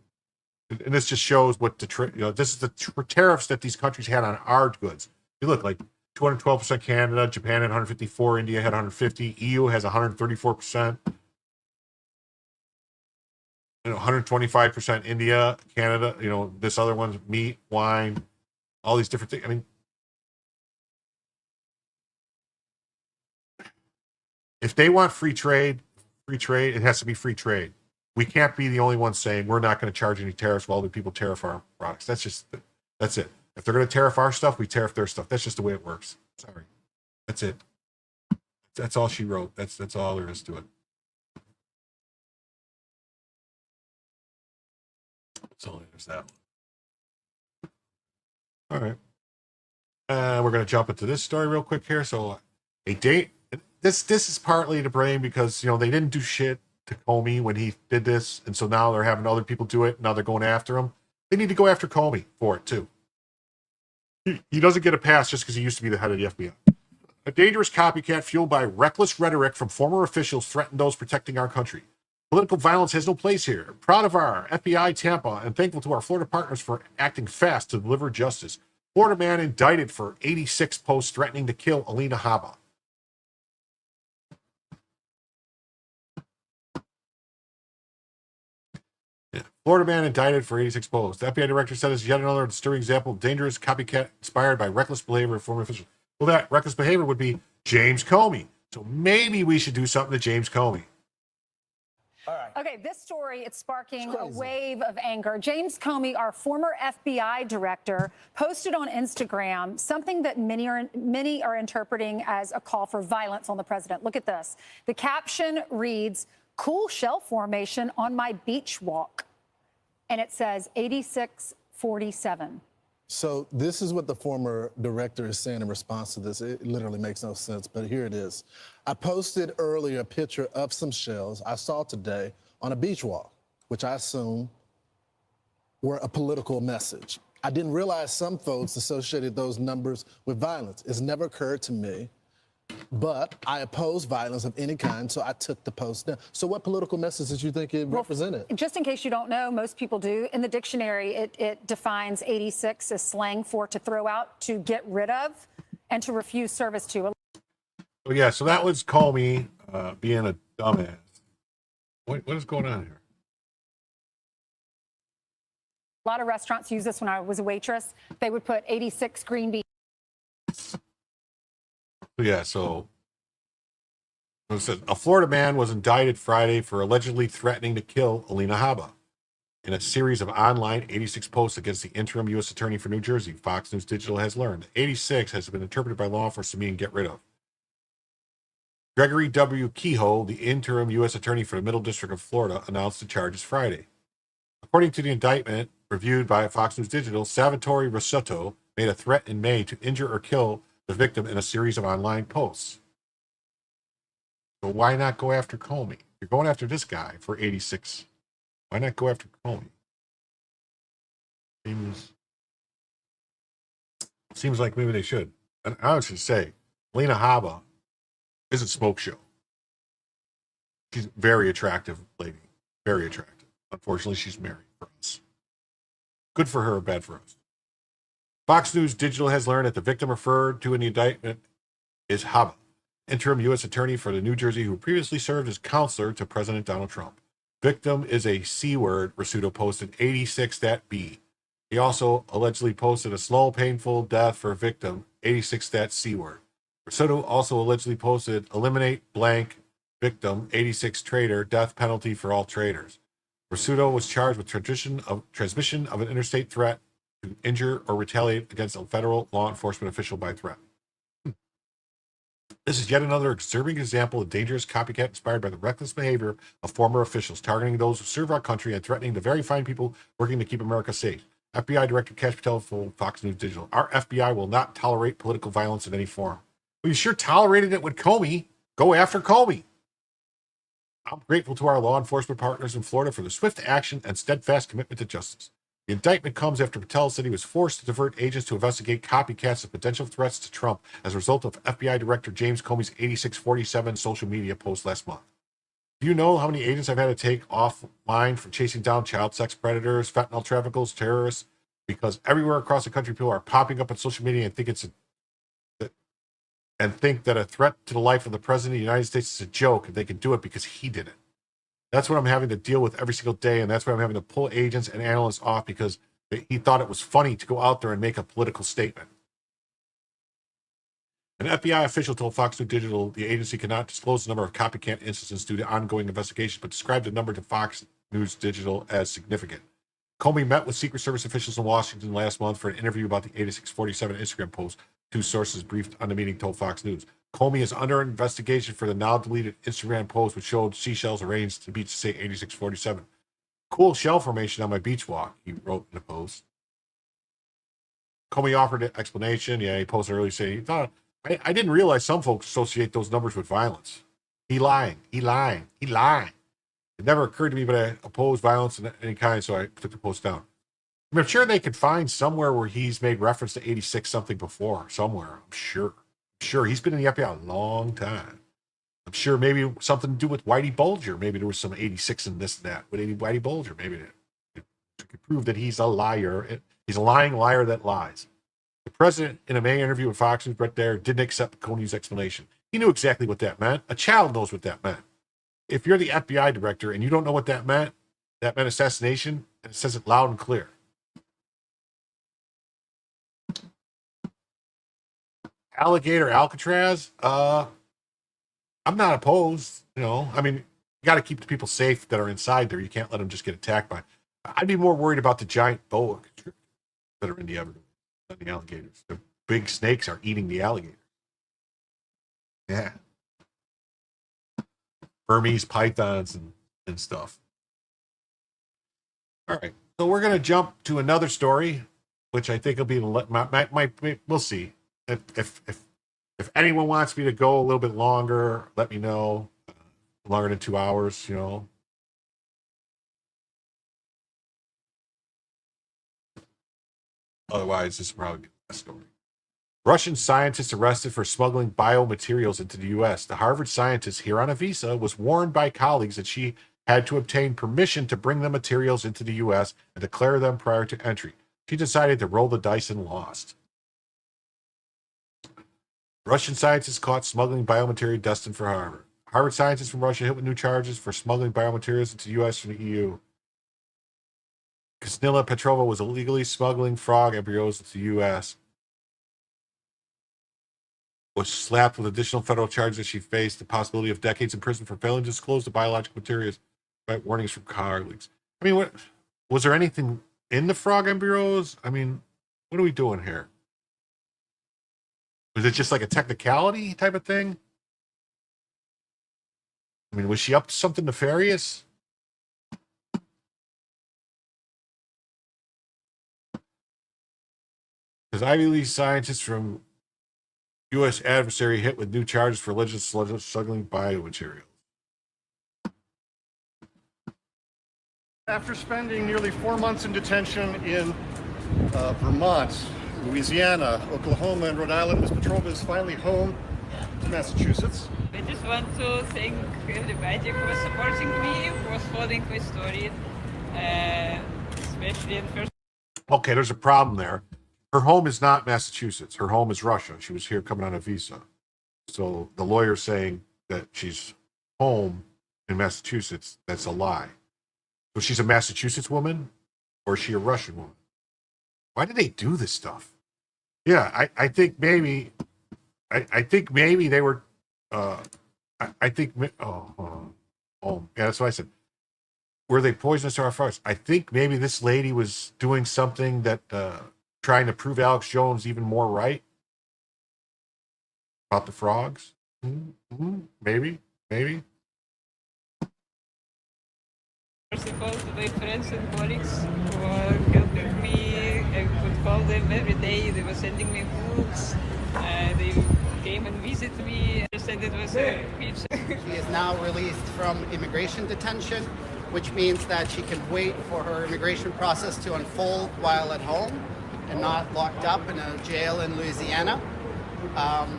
and this just shows what this is the tariffs that these countries had on our goods. You look like 212% Canada, Japan had 154, India had 150, EU has 134%. 125% India, Canada, this other one's meat, wine, all these different things. I mean, if they want free trade, it has to be free trade. We can't be the only ones saying we're not going to charge any tariffs while other people tariff our products. That's it. If they're going to tariff our stuff, we tariff their stuff. That's just the way it works. Sorry. That's it. That's all she wrote. That's all there is to it. So there's that one. All right. We're going to jump into this story real quick here. So a date. This is partly to blame because, they didn't do shit to Comey when he did this. And so now they're having other people do it. Now they're going after him. They need to go after Comey for it too. He doesn't get a pass just because he used to be the head of the FBI. A dangerous copycat fueled by reckless rhetoric from former officials threatened those protecting our country. Political violence has no place here. Proud of our FBI Tampa and thankful to our Florida partners for acting fast to deliver justice. Florida man indicted for 86 posts threatening to kill Alina Habba. Florida man indicted for 86 posts. The FBI director said it's yet another disturbing example of dangerous copycat inspired by reckless behavior of former officials. Well, that reckless behavior would be James Comey. So maybe we should do something to James Comey. Okay, this story, it's sparking a wave of anger. James Comey, our former FBI director, posted on Instagram something that many are interpreting as a call for violence on the president. Look at this. The caption reads, "Cool shell formation on my beach walk." And it says 8647. So this is what the former director is saying in response to this. It literally makes no sense, but here it is. I posted earlier a picture of some shells I saw today on a beach walk, which I assume were a political message. I didn't realize some folks associated those numbers with violence. It's never occurred to me, but I oppose violence of any kind, so I took the post down. So what political message did you think it represented? Just in case you don't know, most people do. In the dictionary, it defines 86 as slang for to throw out, to get rid of, and to refuse service to. So yeah, so that was Comey being a dumbass. What is going on here? A lot of restaurants use this. When I was a waitress, they would put 86 green beans. Yeah, so it says a Florida man was indicted Friday for allegedly threatening to kill Alina Habba in a series of online 86 posts against the interim U.S. attorney for New Jersey. Fox News Digital has learned 86 has been interpreted by law enforcement to mean get rid of. Gregory W. Kehoe, the interim U.S. attorney for the Middle District of Florida, announced the charges Friday. According to the indictment reviewed by Fox News Digital, Salvatore Rossetto made a threat in May to injure or kill the victim in a series of online posts. So why not go after Comey? You're going after this guy for 86. Why not go after Comey? Seems like maybe they should. And I would just say, Alina Habba is a smoke show. She's a very attractive lady. Very attractive. Unfortunately, she's married for us. Good for her, bad for us. Fox News Digital has learned that the victim referred to in the indictment is Haba, interim U.S. attorney for the New Jersey who previously served as counselor to President Donald Trump. Victim is a C word, Rizzuto posted 86.B. He also allegedly posted a slow, painful death for a victim, 86.C word. Rizzuto also allegedly posted eliminate blank victim, 86 traitor, death penalty for all traitors. Rizzuto was charged with transmission of an interstate threat to injure or retaliate against a federal law enforcement official by threat. This is yet another disturbing example of dangerous copycat inspired by the reckless behavior of former officials, targeting those who serve our country and threatening the very fine people working to keep America safe. FBI Director Kash Patel told Fox News Digital, our FBI will not tolerate political violence in any form. We sure tolerated it with Comey. Go after Comey. I'm grateful to our law enforcement partners in Florida for the swift action and steadfast commitment to justice. The indictment comes after Patel said he was forced to divert agents to investigate copycats of potential threats to Trump as a result of FBI Director James Comey's 8647 social media post last month. Do you know how many agents I've had to take offline for chasing down child sex predators, fentanyl traffickers, terrorists? Because everywhere across the country, people are popping up on social media and think that a threat to the life of the President of the United States is a joke, and they can do it because he did it. That's what I'm having to deal with every single day, and that's why I'm having to pull agents and analysts off because he thought it was funny to go out there and make a political statement. An FBI official told Fox News Digital the agency cannot disclose the number of copycat instances due to ongoing investigations, but described the number to Fox News Digital as significant. Comey met with Secret Service officials in Washington last month for an interview about the 8647 Instagram post. Two sources briefed on the meeting told Fox News. Comey is under investigation for the now-deleted Instagram post which showed seashells arranged to beach to say 8647. Cool shell formation on my beach walk, he wrote in the post. Comey offered an explanation. Yeah, he posted earlier saying he thought, I didn't realize some folks associate those numbers with violence. He lying. It never occurred to me, but I oppose violence of any kind, so I took the post down. I mean, I'm sure they could find somewhere where he's made reference to 86 something before, somewhere. I'm sure he's been in the FBI a long time. I'm sure maybe something to do with Whitey Bulger. Maybe there was some 86 and this and that with Whitey Bulger. Maybe it could prove that he's a liar. He's a lying liar that lies. The president, in a May interview with Fox News, Brett Dare, didn't accept Comey's explanation. He knew exactly what that meant. A child knows what that meant. If you're the FBI director and you don't know what that meant assassination, and it says it loud and clear. Alligator Alcatraz, I'm not opposed. I mean, you got to keep the people safe that are inside there. You can't let them just get attacked by. I'd be more worried about the giant boa that are in the Everglades than the alligators. The big snakes are eating the alligators. Yeah. Burmese pythons and stuff. All right. So we're going to jump to another story, which I think will be, we'll see. If anyone wants me to go a little bit longer, let me know. Longer than 2 hours, Otherwise, this will probably be the last story. Russian scientists arrested for smuggling biomaterials into the U.S. The Harvard scientist here on a visa was warned by colleagues that she had to obtain permission to bring the materials into the U.S. and declare them prior to entry. She decided to roll the dice and lost. Russian scientists caught smuggling biomaterial destined for Harvard. Harvard scientists from Russia hit with new charges for smuggling biomaterials into the U.S. from the EU. Krisnila Petrova was illegally smuggling frog embryos into the U.S. Was slapped with additional federal charges. She faced the possibility of decades in prison for failing to disclose the biological materials despite warnings from colleagues. I mean, what was there anything in the frog embryos? I mean, what are we doing here? Was it just like a technicality type of thing? I mean, was she up to something nefarious? Because Ivy League scientists from U.S. adversary hit with new charges for alleged smuggling biomaterials. After spending nearly 4 months in detention in Vermont, Louisiana, Oklahoma, and Rhode Island, Ms. Petrova is finally home to Massachusetts. I just want to thank everybody for supporting me, for following my story, especially in first. Okay, there's a problem there. Her home is not Massachusetts. Her home is Russia. She was here coming on a visa. So the lawyer's saying that she's home in Massachusetts. That's a lie. So she's a Massachusetts woman, or is she a Russian woman? Why do they do this stuff? Yeah, I think maybe, I think maybe they were, I think, yeah, that's what I said. Were they poisonous to our fires? I think maybe this lady was doing something that, trying to prove Alex Jones even more right about the frogs. Maybe. First of all, to my friends and colleagues who are helping me. I could call them every day. They were sending me books. They came and visited me. I said it was a huge. She is now released from immigration detention, which means that she can wait for her immigration process to unfold while at home and not locked up in a jail in Louisiana,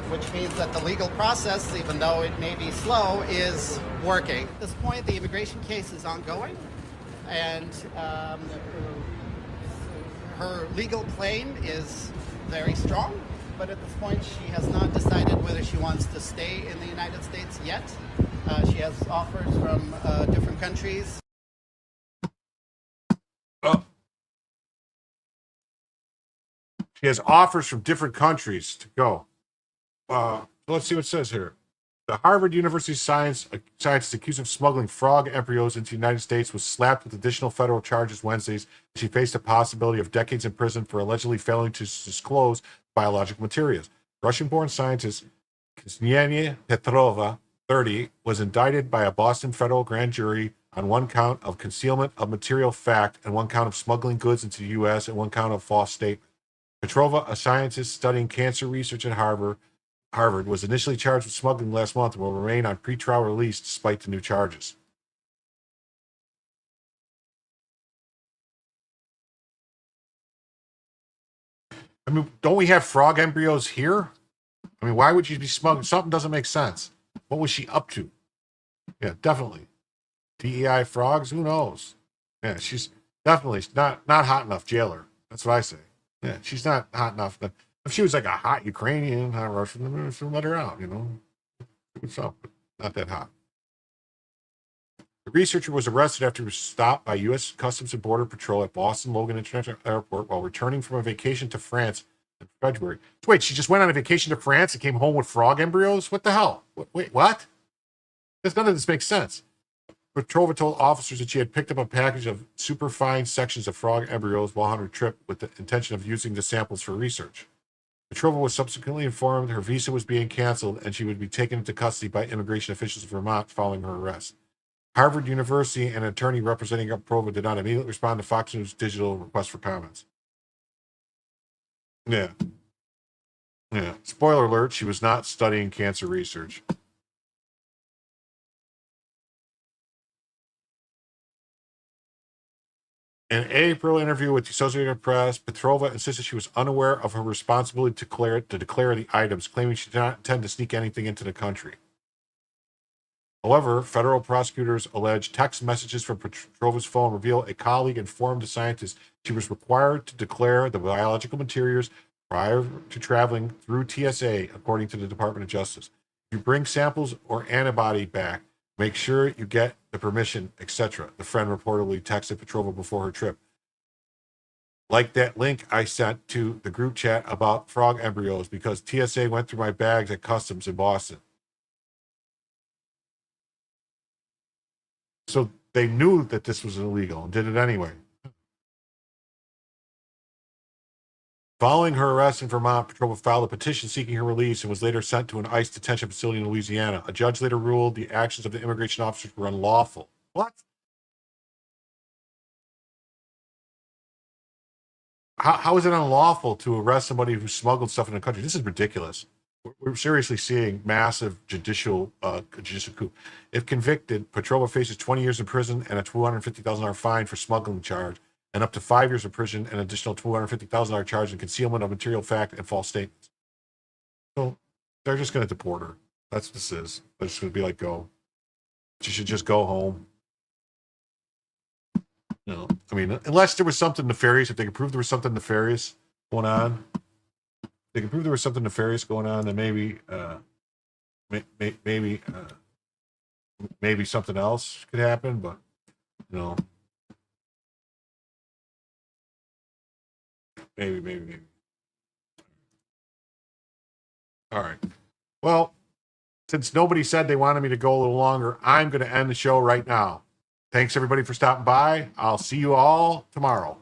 which means that the legal process, even though it may be slow, is working. At this point, the immigration case is ongoing, and her legal claim is very strong, but at this point, she has not decided whether she wants to stay in the United States yet. She has offers from different countries. She has offers from different countries to go. Let's see what it says here. The Harvard University scientist accused of smuggling frog embryos into the United States was slapped with additional federal charges Wednesdays. She faced a possibility of decades in prison for allegedly failing to disclose biological materials. Russian-born scientist Ksenia Petrova, 30, was indicted by a Boston federal grand jury on one count of concealment of material fact and one count of smuggling goods into the U.S. and one count of false statement. Petrova, a scientist studying cancer research at Harvard, was initially charged with smuggling last month and will remain on pretrial release despite the new charges. I mean, don't we have frog embryos here? I mean, why would you be smuggling? Something doesn't make sense. What was she up to? Yeah, definitely. DEI frogs? Who knows? Yeah, she's definitely not hot enough. Jail her. That's what I say. Yeah, she's not hot enough. If she was like a hot Ukrainian, hot Russian, then let her out, you know. So, not that hot. The researcher was arrested after he was stopped by U.S. Customs and Border Patrol at Boston Logan International Airport while returning from a vacation to France in February. So wait, she just went on a vacation to France and came home with frog embryos? What the hell? Wait, what? None of this makes sense. Petrova told officers that she had picked up a package of superfine sections of frog embryos while on her trip with the intention of using the samples for research. Petrova was subsequently informed her visa was being canceled and she would be taken into custody by immigration officials in Vermont following her arrest. Harvard University and an attorney representing Petrova did not immediately respond to Fox News Digital request for comments. Yeah. Spoiler alert, she was not studying cancer research. In an April interview with the Associated Press, Petrova insisted she was unaware of her responsibility to declare the items, claiming she did not intend to sneak anything into the country. However, federal prosecutors allege text messages from Petrova's phone reveal a colleague informed the scientist she was required to declare the biological materials prior to traveling through TSA, according to the Department of Justice. If you bring samples or antibody back, make sure you get the permission, etc., the friend reportedly texted Petrova before her trip. Like that link I sent to the group chat about frog embryos because TSA went through my bags at customs in Boston. So they knew that this was illegal and did it anyway. Following her arrest in Vermont, Petrova filed a petition seeking her release and was later sent to an ICE detention facility in Louisiana. A judge later ruled the actions of the immigration officers were unlawful. What? How is it unlawful to arrest somebody who smuggled stuff in the country? This is ridiculous. We're seriously seeing massive judicial coup. If convicted, Petrova faces 20 years in prison and a $250,000 fine for smuggling charge, and up to 5 years in prison and an additional $250,000 charge in concealment of material fact and false statements. So they're just going to deport her. That's what this is. They're just going to be like, go. She should just go home. No, I mean, unless there was something nefarious, if they could prove there was something nefarious going on, then maybe maybe something else could happen, but maybe. All right. Well, since nobody said they wanted me to go a little longer, I'm going to end the show right now. Thanks everybody for stopping by. I'll see you all tomorrow.